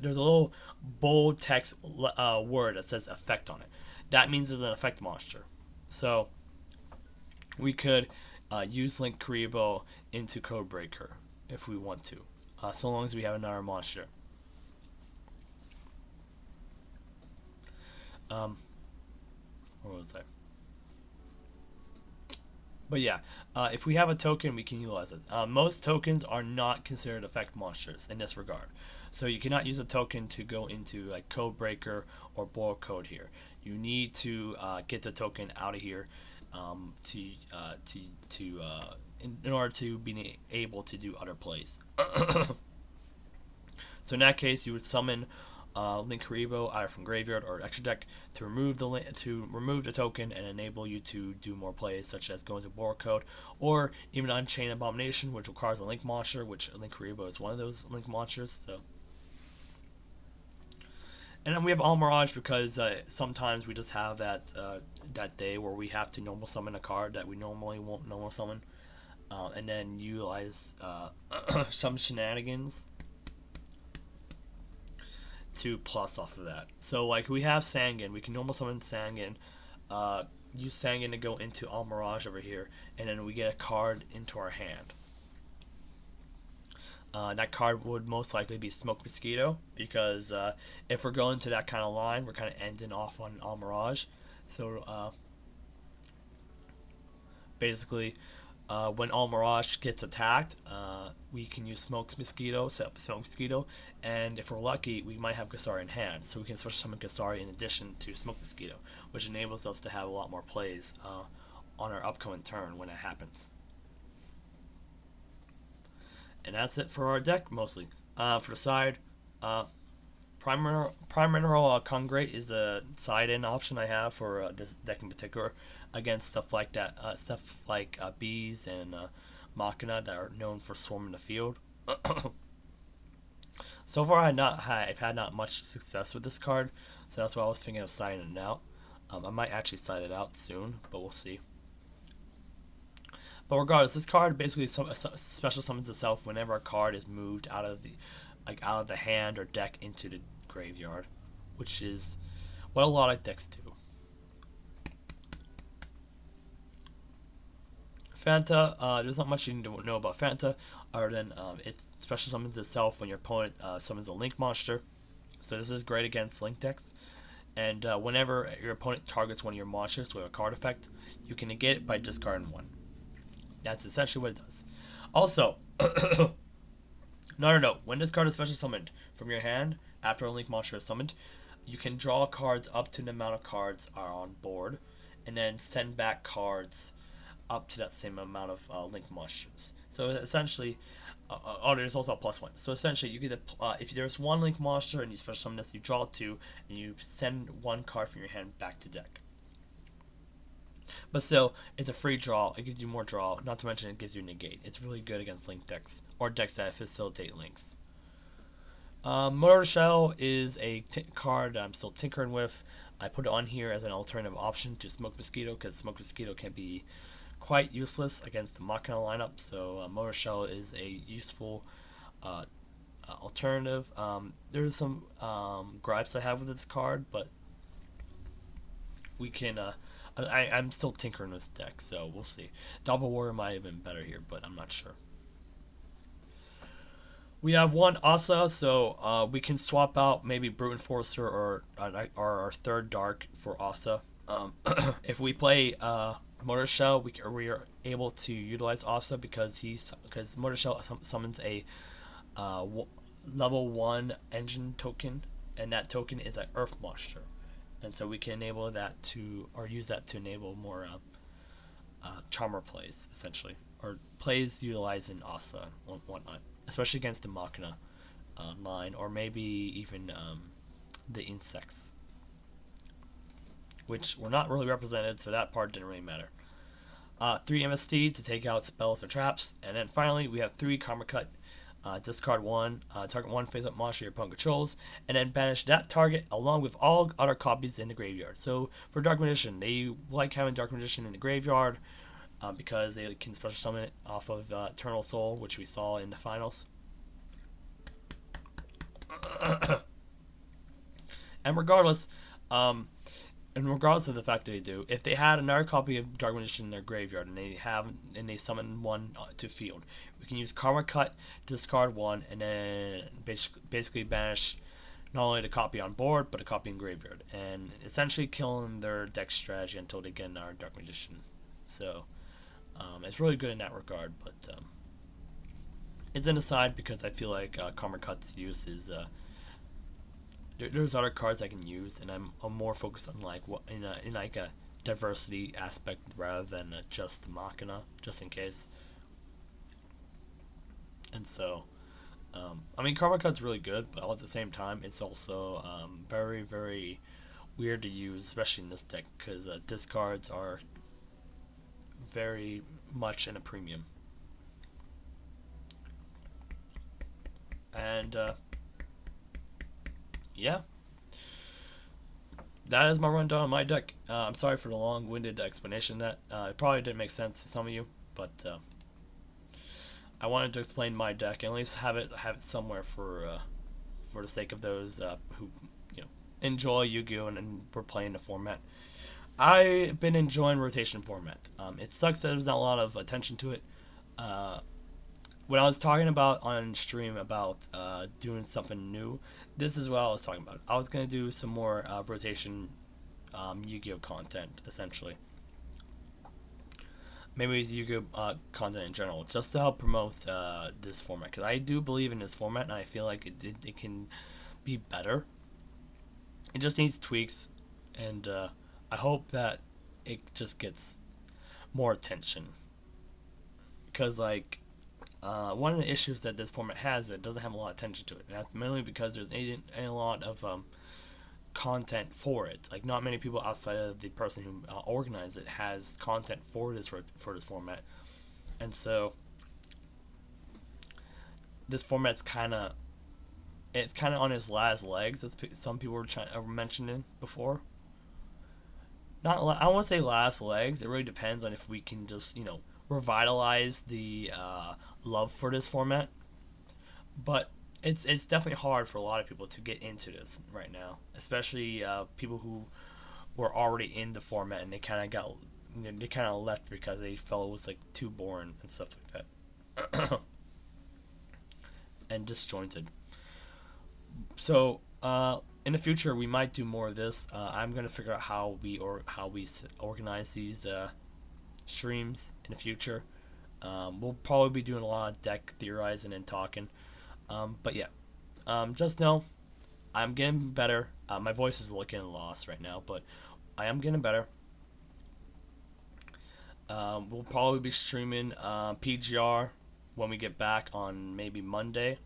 little bold text word that says effect on it. That means it's an effect monster. So we could use Link Kuriboh into Codebreaker if we want to, so long as we have another monster. Where was that? But yeah, if we have a token, we can utilize it. Most tokens are not considered effect monsters in this regard. So you cannot use a token to go into like Codebreaker or Borrow Code here. You need to get the token out of here in order to be able to do other plays. So in that case, you would summon Link Kuriboh either from graveyard or extra deck to remove the token and enable you to do more plays, such as going to Borrow Code or even Unchain Abomination, which requires a Link monster, which Link Kuriboh is one of those Link monsters. So. And then we have All Mirage because sometimes we just have that day where we have to normal summon a card that we normally won't normal summon, and then utilize some shenanigans to plus off of that. So like we have Sangan, we can normal summon Sangan, use Sangan to go into All Mirage over here, and then we get a card into our hand. That card would most likely be Smoke Mosquito, because if we're going to that kind of line, we're kind of ending off on All Mirage. So basically, when All Mirage gets attacked, we can use Smoke Mosquito, set up Smoke Mosquito, and if we're lucky, we might have Kusuriya in hand, so we can switch summon Kusuriya in addition to Smoke Mosquito, which enables us to have a lot more plays on our upcoming turn when it happens. And that's it for our deck, mostly. For the side, Prime Mineral Congrate is the side-in option I have for this deck in particular, against stuff like that, stuff like Bees and Machina that are known for swarming the field. So far, I've had not much success with this card, so that's why I was thinking of siding it out. I might actually side it out soon, but we'll see. But regardless, this card basically special summons itself whenever a card is moved out of the hand or deck into the graveyard, which is what a lot of decks do. Fanta, there's not much you need to know about Fanta, other than it special summons itself when your opponent summons a Link monster. So this is great against Link decks. And whenever your opponent targets one of your monsters with a card effect, you can negate it by discarding one. That's essentially what it does. Also, another note, when this card is special summoned from your hand after a Link monster is summoned, you can draw cards up to the amount of cards are on board, and then send back cards up to that same amount of Link monsters. So essentially, there's also a +1. So essentially, you get if there's one Link monster and you special summon this, you draw 2, and you send one card from your hand back to deck. But still, it's a free draw. It gives you more draw. Not to mention, it gives you negate. It's really good against Link decks or decks that facilitate links. Motor Shell is a card that I'm still tinkering with. I put it on here as an alternative option to Smoke Mosquito, because Smoke Mosquito can be quite useless against the Machina lineup. So Motor Shell is a useful alternative. There's some gripes I have with this card, but we can. I'm still tinkering with this deck, so we'll see. Double Warrior might have been better here, but I'm not sure. We have one Asa, so we can swap out maybe Brute Enforcer or our third Dark for Asa. If we play Motor Shell, we are able to utilize also because Motor Shell summons a uh, level 1 engine token, and that token is an Earth monster, and so we can enable that to or use that to enable more Charmer plays essentially, or plays utilizing Asa and whatnot, especially against the Machina line, or maybe even the insects, which were not really represented, so that part didn't really matter. 3 MST to take out spells or traps, and then finally we have 3 Karma Cut. Discard 1, target 1 face up monster your opponent controls, and then banish that target along with all other copies in the graveyard. So for Dark Magician, they like having Dark Magician in the graveyard because they can special summon it off of Eternal Soul, which we saw in the finals. And regardless, um, of the fact that they do, if they had another copy of Dark Magician in their graveyard and they summon one to field, we can use Karma Cut, discard 1, and then basically banish not only the copy on board but a copy in graveyard, and essentially killing their deck strategy until they get another Dark Magician. So it's really good in that regard, but it's an aside because I feel like Karma Cut's use is there's other cards I can use, and I'm more focused on like what in like a diversity aspect rather than just Machina, just in case. And so, I mean, Karma Cut's really good, but all at the same time, it's also very, very weird to use, especially in this deck, because discards are very much in a premium. And yeah, that is my rundown on my deck. I'm sorry for the long-winded explanation. That it probably didn't make sense to some of you, but I wanted to explain my deck and at least have it somewhere for the sake of those who enjoy Yu-Gi-Oh and were playing the format. I've been enjoying rotation format. It sucks that there's not a lot of attention to it. When I was talking about on stream about doing something new, this is what I was talking about. I was going to do some more rotation Yu-Gi-Oh content, essentially. Maybe Yu-Gi-Oh content in general, just to help promote this format. Because I do believe in this format, and I feel like it can be better. It just needs tweaks, and I hope that it just gets more attention. Because, like, one of the issues that this format has, it doesn't have a lot of attention to it. And that's mainly because there's a lot of content for it. Like, not many people outside of the person who organized it has content for this format. And so this format's kind of on its last legs, as some people were mentioning before. Not I want to say last legs. It really depends on if we can just revitalize the love for this format. But it's definitely hard for a lot of people to get into this right now, especially people who were already in the format and they kind of got they kind of left because they felt it was like too boring and stuff like that, and disjointed. So in the future we might do more of this. I'm gonna figure out how we organize these streams in the future. We'll probably be doing a lot of deck theorizing and talking. But yeah, just know I'm getting better. My voice is looking lost right now, but I am getting better. We'll probably be streaming PGR when we get back on maybe Monday.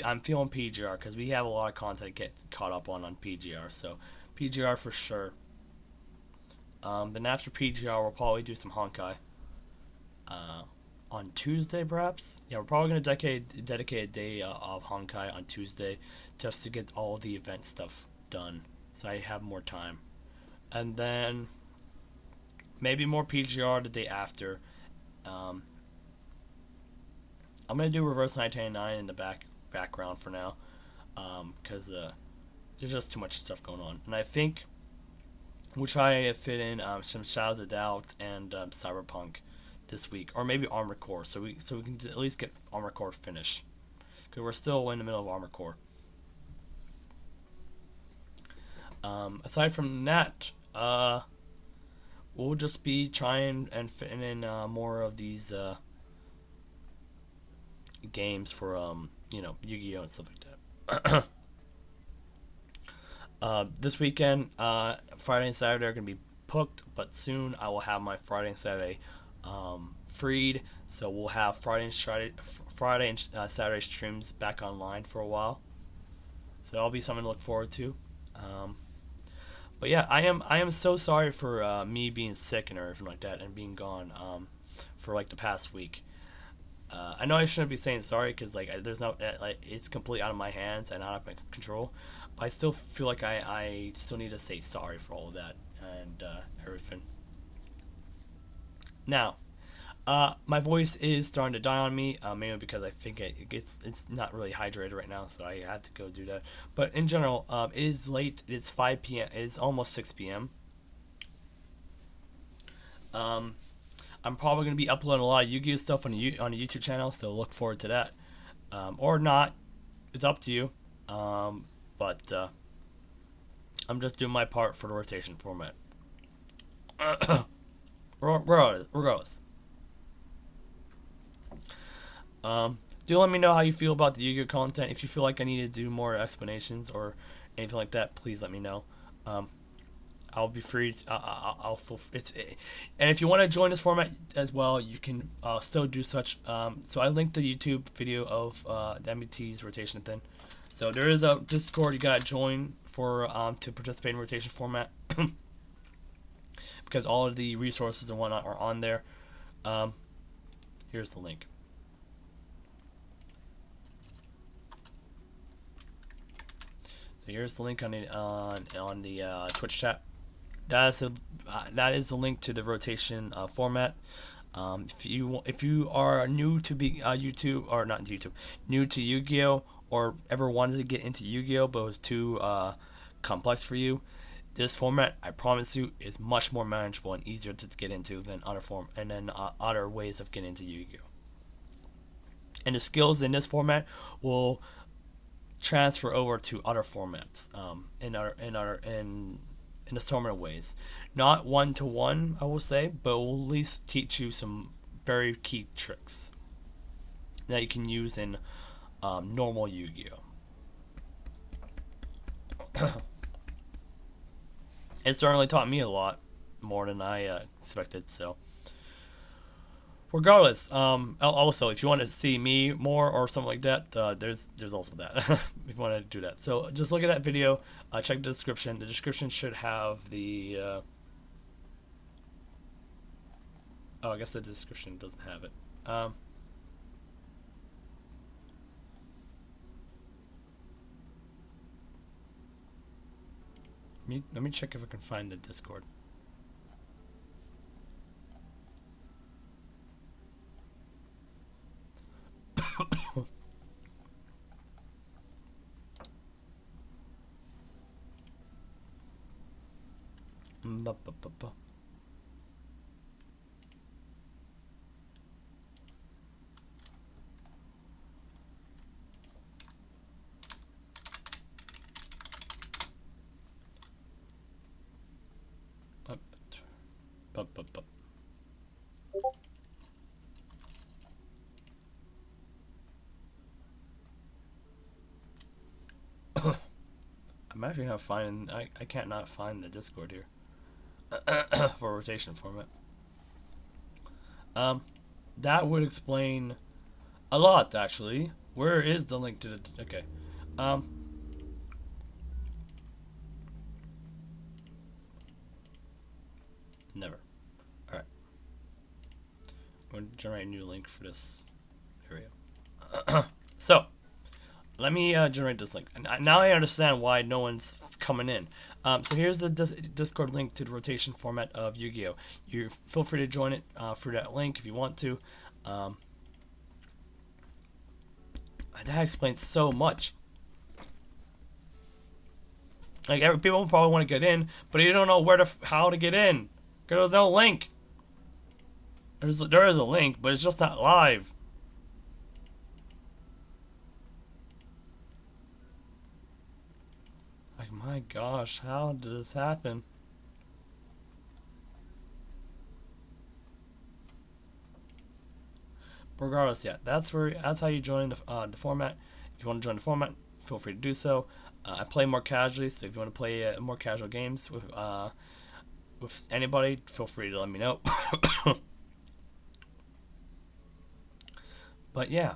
I'm feeling PGR because we have a lot of content to get caught up on PGR, so PGR for sure. Then after PGR, we'll probably do some Honkai. On Tuesday, perhaps. Yeah, we're probably gonna dedicate a day of Honkai on Tuesday, just to get all the event stuff done, so I have more time. And then maybe more PGR the day after. I'm gonna do Reverse 1999 in the background for now, because there's just too much stuff going on, and I think we'll try to fit in some Shadows of Doubt and Cyberpunk this week, or maybe Armored Core, so we can at least get Armored Core finished, because we're still in the middle of Armored Core. Aside from that, we'll just be trying and fitting in more of these games for Yu-Gi-Oh and stuff like that. This weekend, Friday and Saturday are gonna be booked, but soon I will have my Friday and Saturday freed. So we'll have Friday and Saturday streams back online for a while. So that'll be something to look forward to. But yeah, I am so sorry for me being sick and everything like that and being gone for like the past week. I know I shouldn't be saying sorry because like there's no like it's completely out of my hands and out of my control. But I still feel like I still need to say sorry for all of that and everything. Now, my voice is starting to die on me, mainly because I think it's not really hydrated right now, so I had to go do that. But in general, it is late. It's 5 p.m. It's almost 6 p.m. Um, I'm probably gonna be uploading a lot of Yu-Gi-Oh stuff on the YouTube channel, so look forward to that. Or not, it's up to you. But I'm just doing my part for the rotation format. Regardless. Do let me know how you feel about the Yu-Gi-Oh content. If you feel like I need to do more explanations or anything like that, please let me know. I'll be free. I'll it's and if you want to join this format as well, you can still do such. So I linked the YouTube video of the MBT's rotation thing. So there is a Discord you gotta join for to participate in rotation format because all of the resources and whatnot are on there. Here's the link. So here's the link on the Twitch chat. That is the link to the rotation format. If you are new to be YouTube or not YouTube, new to Yu-Gi-Oh or ever wanted to get into Yu-Gi-Oh but it was too complex for you, this format I promise you is much more manageable and easier to get into than other ways of getting into Yu-Gi-Oh. And the skills in this format will transfer over to other formats in a so many ways. Not one to one, I will say, but will at least teach you some very key tricks that you can use in normal Yu-Gi-Oh. It certainly taught me a lot more than I expected. So, regardless, also if you want to see me more or something like that, there's also that if you want to do that. So just look at that video. Check the description. The description should have the. I guess the description doesn't have it. Let me check if I can find the Discord. I'm actually not finding. I can't not find the Discord here for rotation format. That would explain a lot actually. Where is the link to the? Okay. Never. All right. I'm going to generate a new link for this area. So. Let me generate this link. Now I understand why no one's coming in. So here's the Discord link to the rotation format of Yu-Gi-Oh. You feel free to join it through that link if you want to. That explains so much. Like people probably want to get in, but you don't know how to get in. Because there's no link. There is a link, but it's just not live. My gosh, how did this happen? regardless, yeah, that's how you join the format. If you want to join the format, feel free to do so. I play more casually, so if you want to play more casual games with anybody, feel free to let me know. But yeah,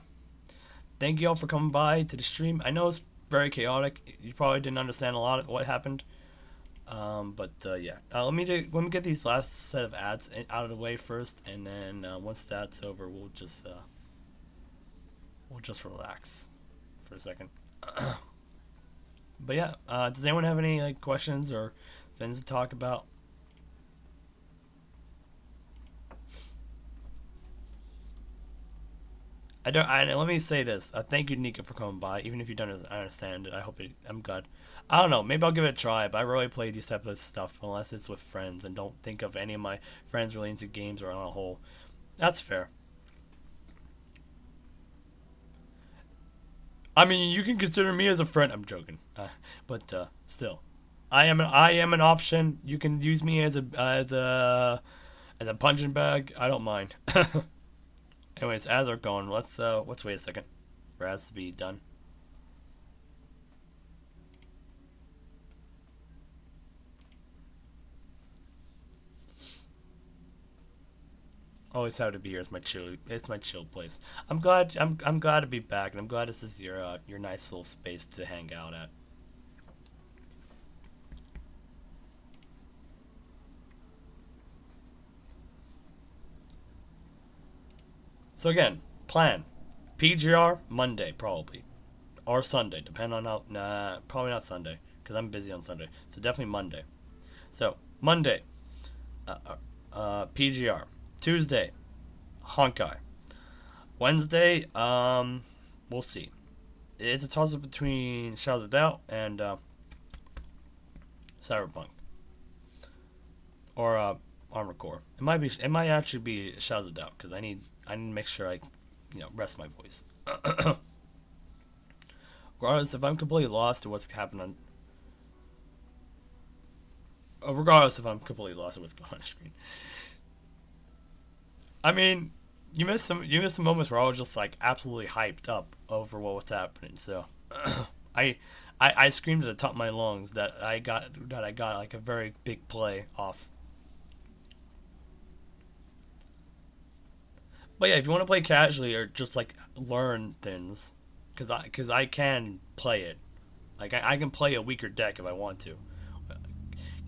thank you all for coming by to the stream. I know it's very chaotic. You probably didn't understand a lot of what happened. But yeah, let me get these last set of ads out of the way first, and then once that's over, we'll just relax for a second. But yeah, does anyone have any like questions or things to talk about? I don't. Let me say this. Thank you, Nika, for coming by. Even if you don't understand it, I'm good. I don't know. Maybe I'll give it a try. But I really play these types of stuff unless it's with friends, and don't think of any of my friends really into games or on a whole. That's fair. I mean, you can consider me as a friend. I'm joking, but still, I am an option. You can use me as a punching bag. I don't mind. Anyways, as we're going, let's wait a second for ads to be done. Always happy to be here. It's my chill place. I'm glad to be back, and I'm glad this is your nice little space to hang out at. So again, plan PGR Monday probably, or Sunday, depending on how. Nah, probably not Sunday because I'm busy on Sunday. So definitely Monday. So Monday, PGR. Tuesday, Honkai. Wednesday, we'll see. It's a toss up between Shadows of Doubt and Cyberpunk or Armor Core. It might actually be Shadows of Doubt because I need to make sure I rest my voice. Regardless, if I'm completely lost to what's happening regardless if I'm completely lost to what's going on the screen. I mean, you missed some moments where I was just like absolutely hyped up over what was happening. So, I, I screamed at the top of my lungs that I got like a very big play off. But yeah, if you want to play casually or just like learn things, because I can play it, like I can play a weaker deck if I want to,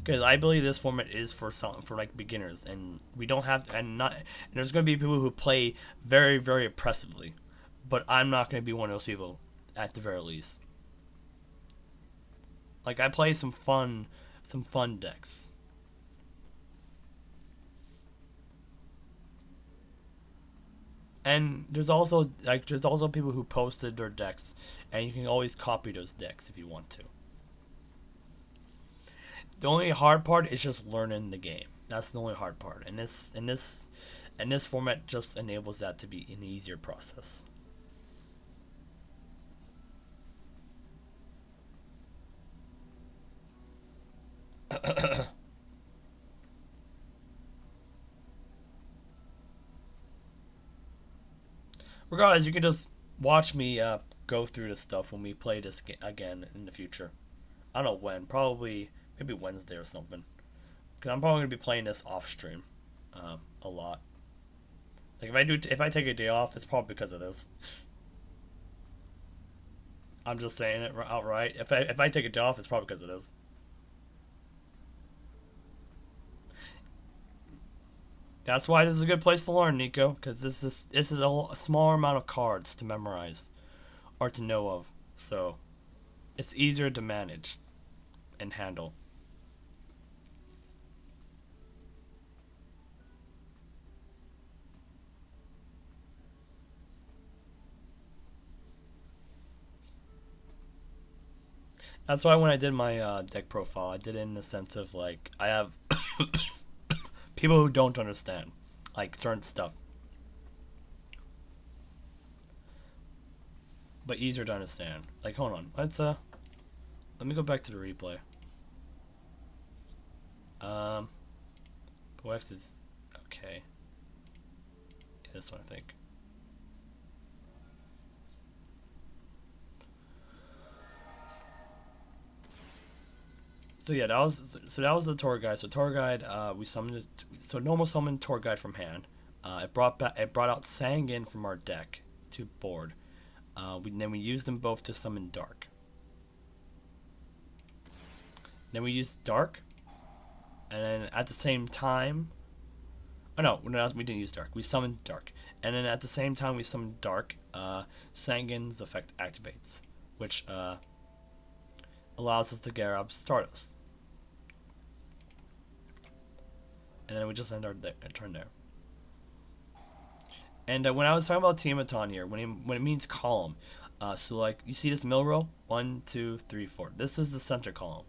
because I believe this format is for like beginners, and we don't have to, and there's going to be people who play very very impressively, but I'm not going to be one of those people at the very least. Like I play some fun decks. And there's also people who posted their decks, and you can always copy those decks if you want to. The only hard part is just learning the game. That's the only hard part, and this format just enables that to be an easier process. Regardless, you can just watch me go through this stuff when we play this again in the future. I don't know when, probably maybe Wednesday or something. Because I'm probably gonna be playing this off stream, a lot. Like if I take a day off, it's probably because of this. I'm just saying it outright. If I take a day off, it's probably because of this. That's why this is a good place to learn, Nico. Because this is a smaller amount of cards to memorize or to know of, so it's easier to manage and handle. That's why when I did my deck profile, I did it in the sense of like I have people who don't understand like certain stuff, but easier to understand. Like hold on, let me go back to the replay. Um, POX is okay. Yeah, this one I think. So yeah, that was the tour guide. So tour guide, we summoned it. So normal summon tour guide from hand. It brought out Sangan from our deck to board. Then we used them both to summon Dark. Then we used Dark, and then at the same time, oh no, we didn't use Dark. We summoned Dark, and then at the same time we summoned Dark. Sangan's effect activates, which allows us to get up Stardust. And then we just end our turn there. And when I was talking about Tiamaton here, when it means column, so like you see this middle row, 1, 2, 3, 4. This is the center column.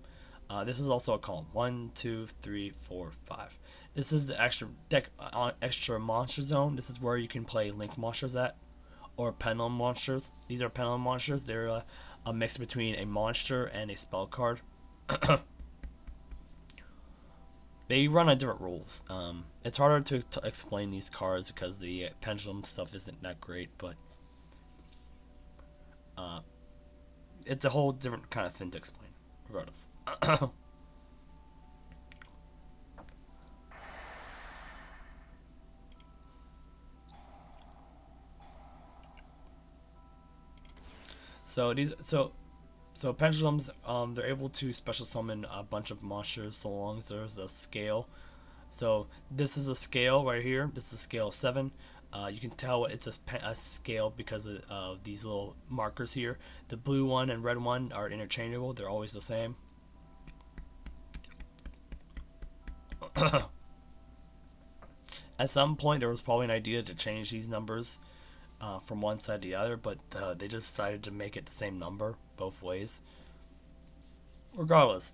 This is also a column, 1, 2, 3, 4, 5. This is the extra monster zone. This is where you can play Link monsters at, or Pendulum monsters. These are Pendulum monsters. They're a mix between a monster and a spell card. They run on different rules. It's harder to explain these cards because the pendulum stuff isn't that great, but it's a whole different kind of thing to explain, regardless. So pendulums, they're able to special summon a bunch of monsters so long as there's a scale. So this is a scale right here. This is scale 7. You can tell it's a scale because of these little markers here. The blue one and red one are interchangeable. They're always the same. At some point, there was probably an idea to change these numbers from one side to the other, but they just decided to make it the same number both ways. Regardless,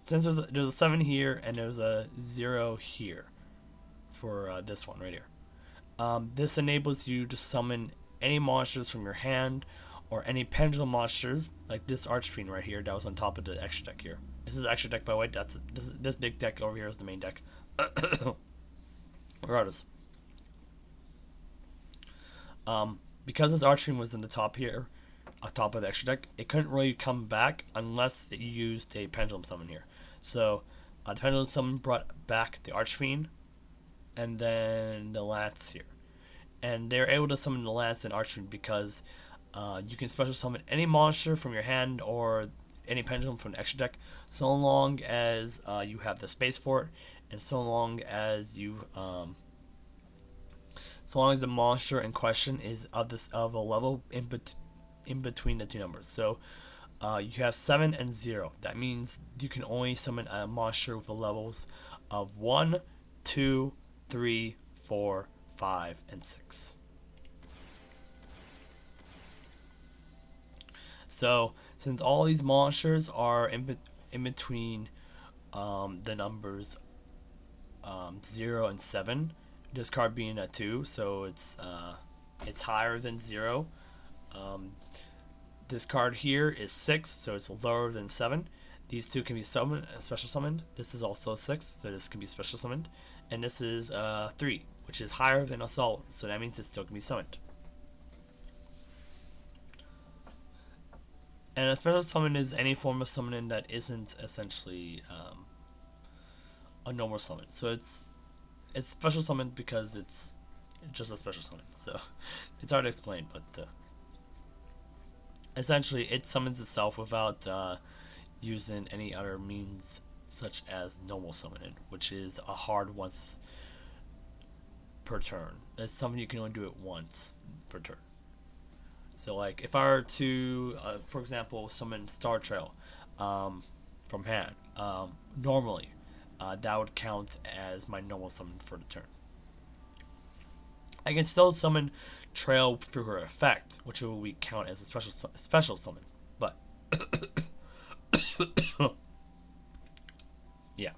since there's a 7 here and there's a 0 here for this one right here, this enables you to summon any monsters from your hand or any pendulum monsters like this Archfiend right here that was on top of the extra deck here. This is the extra deck, by the way. This big deck over here is the main deck. Regardless. Because this Archfiend was in the top here, on top of the extra deck, it couldn't really come back unless you used a pendulum summon here. So the pendulum summon brought back the Archfiend, and then the Lance here. And they're able to summon the Lance and Archfiend because you can special summon any monster from your hand or any pendulum from the extra deck, so long as you have the space for it, and so long as the monster in question is of a level in between the two numbers. So you have 7 and 0. That means you can only summon a monster with the levels of 1, 2, 3, 4, 5, and 6. So since all these monsters are in between the numbers 0 and 7, this card being a 2, so it's higher than 0. This card here is 6, so it's lower than 7. These two can be special summoned. This is also 6, so this can be special summoned. And this is 3, which is higher than Assault, so that means it still can be summoned. And a special summon is any form of summoning that isn't essentially a normal summon. So it's special summoned because it's just a special summon. So it's hard to explain, but essentially it summons itself without using any other means such as normal summoning, which is a hard once per turn. It's something you can only do it once per turn. So like if I were to, for example, summon Star Trail from hand, normally that would count as my normal summon for the turn. I can still summon Trail through her effect, which will count as a special summon, but yeah.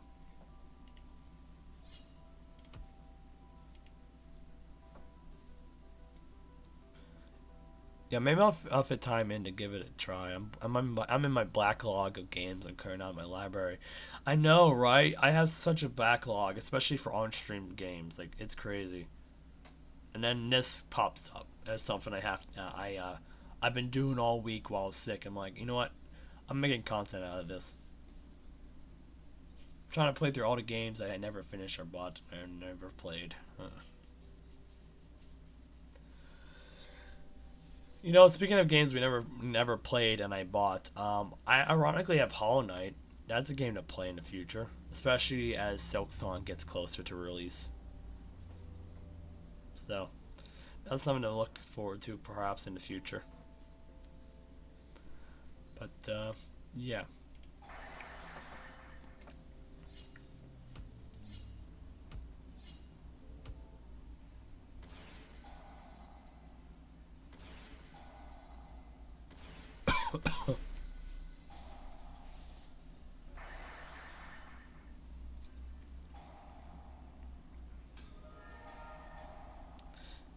Yeah, maybe I'll fit time in to give it a try. I'm in my backlog of games I'm clearing out of my library. I know, right? I have such a backlog, especially for on-stream games. Like, it's crazy. And then this pops up as something I've been doing all week while I was sick. I'm like, you know what? I'm making content out of this. I'm trying to play through all the games I never finished or bought and never played. You know, speaking of games we never played and I bought, I ironically have Hollow Knight. That's a game to play in the future, especially as Silk Song gets closer to release. So that's something to look forward to perhaps in the future. But yeah.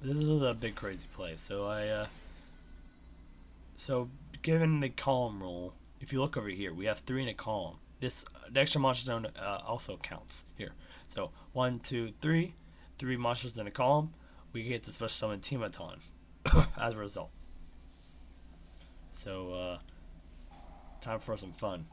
This is a big crazy play. So given the column rule, if you look over here, we have 3 in a column. This the extra monster zone also counts here. So 1, 2, 3, 3 monsters in a column. We get to special summon Timaton as a result. So time for some fun.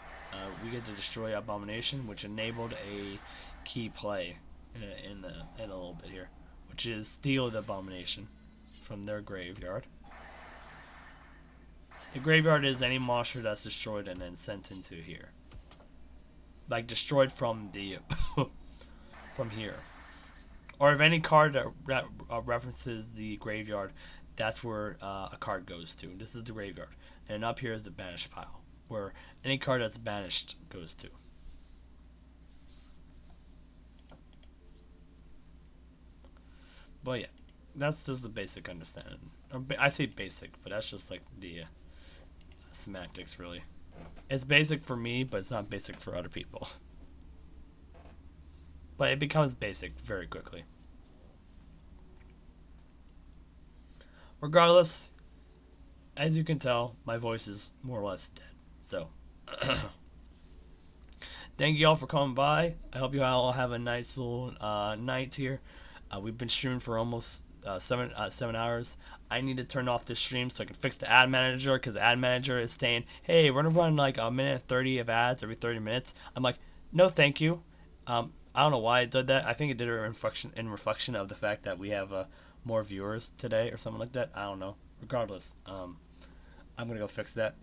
We get to destroy Abomination, which enabled a key play in a little bit here, which is steal the Abomination from their graveyard. The graveyard is any monster that's destroyed and then sent into here, like destroyed from the from here, or if any card that references the graveyard, that's where a card goes to. This is the graveyard, and up here is the banished pile, where any card that's banished goes to. But yeah, that's just the basic understanding. I say basic, but that's just like the semantics, really. It's basic for me, but it's not basic for other people. But it becomes basic very quickly. Regardless, as you can tell, my voice is more or less dead. So, thank you all for coming by. I hope you all have a nice little night here. We've been streaming for almost 7 hours. I need to turn off this stream so I can fix the ad manager, because the ad manager is saying, hey, we're gonna run like a minute 30 of ads every 30 minutes. I'm like, no thank you. I don't know why it did that. I think it did it in reflection of the fact that we have more viewers today or something like that. I don't know. Regardless, I'm gonna go fix that.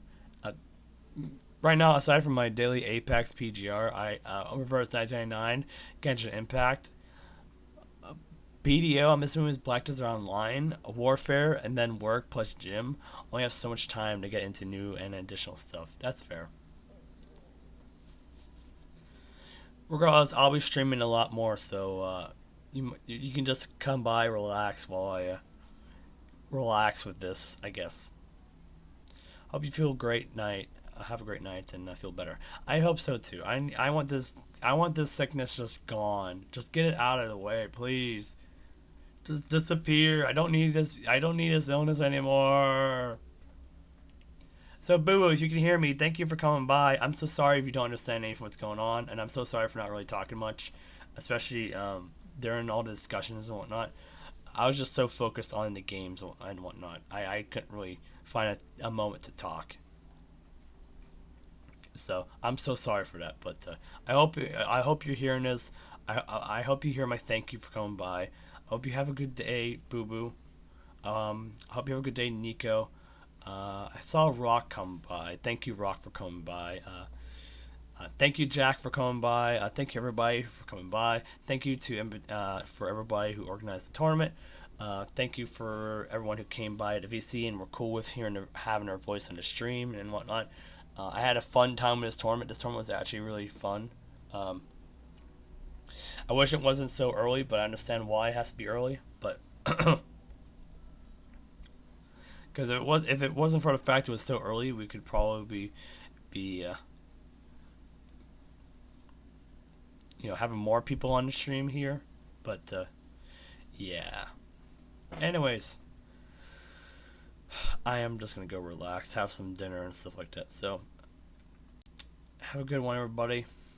Right now, aside from my daily Apex PGR, I Reverse 999, Genshin Impact, BDO, I'm assuming is Black Desert Online, Warfare, and then work plus gym. Only have so much time to get into new and additional stuff. That's fair. Regardless, I'll be streaming a lot more, so you can just come by, relax while I relax with this, I guess. Hope you feel great night. Have a great night and feel better. I hope so too. I want this sickness just gone. Just get it out of the way, please. Just disappear. I don't need this. I don't need this illness anymore. So, boo-boos, you can hear me. Thank you for coming by. I'm so sorry if you don't understand anything what's going on, and I'm so sorry for not really talking much, especially during all the discussions and whatnot. I was just so focused on the games and whatnot. I couldn't really find a moment to talk. So I'm so sorry for that. But I hope you're hearing this. I hope you hear my thank you for coming by. I hope you have a good day, Boo Boo. I hope you have a good day, Nico. I saw Rock come by. Thank you, Rock, for coming by. Thank you, Jack, for coming by. Thank you, everybody, for coming by. Thank you for everybody who organized the tournament. Thank you for everyone who came by at the VC and were cool with having our voice on the stream and whatnot. I had a fun time with this tournament. This tournament was actually really fun. I wish it wasn't so early, but I understand why it has to be early. But because if it wasn't for the fact it was so early, we could probably be having more people on the stream here. But yeah. Anyways, I am just gonna go relax, have some dinner and stuff like that. So have a good one, everybody.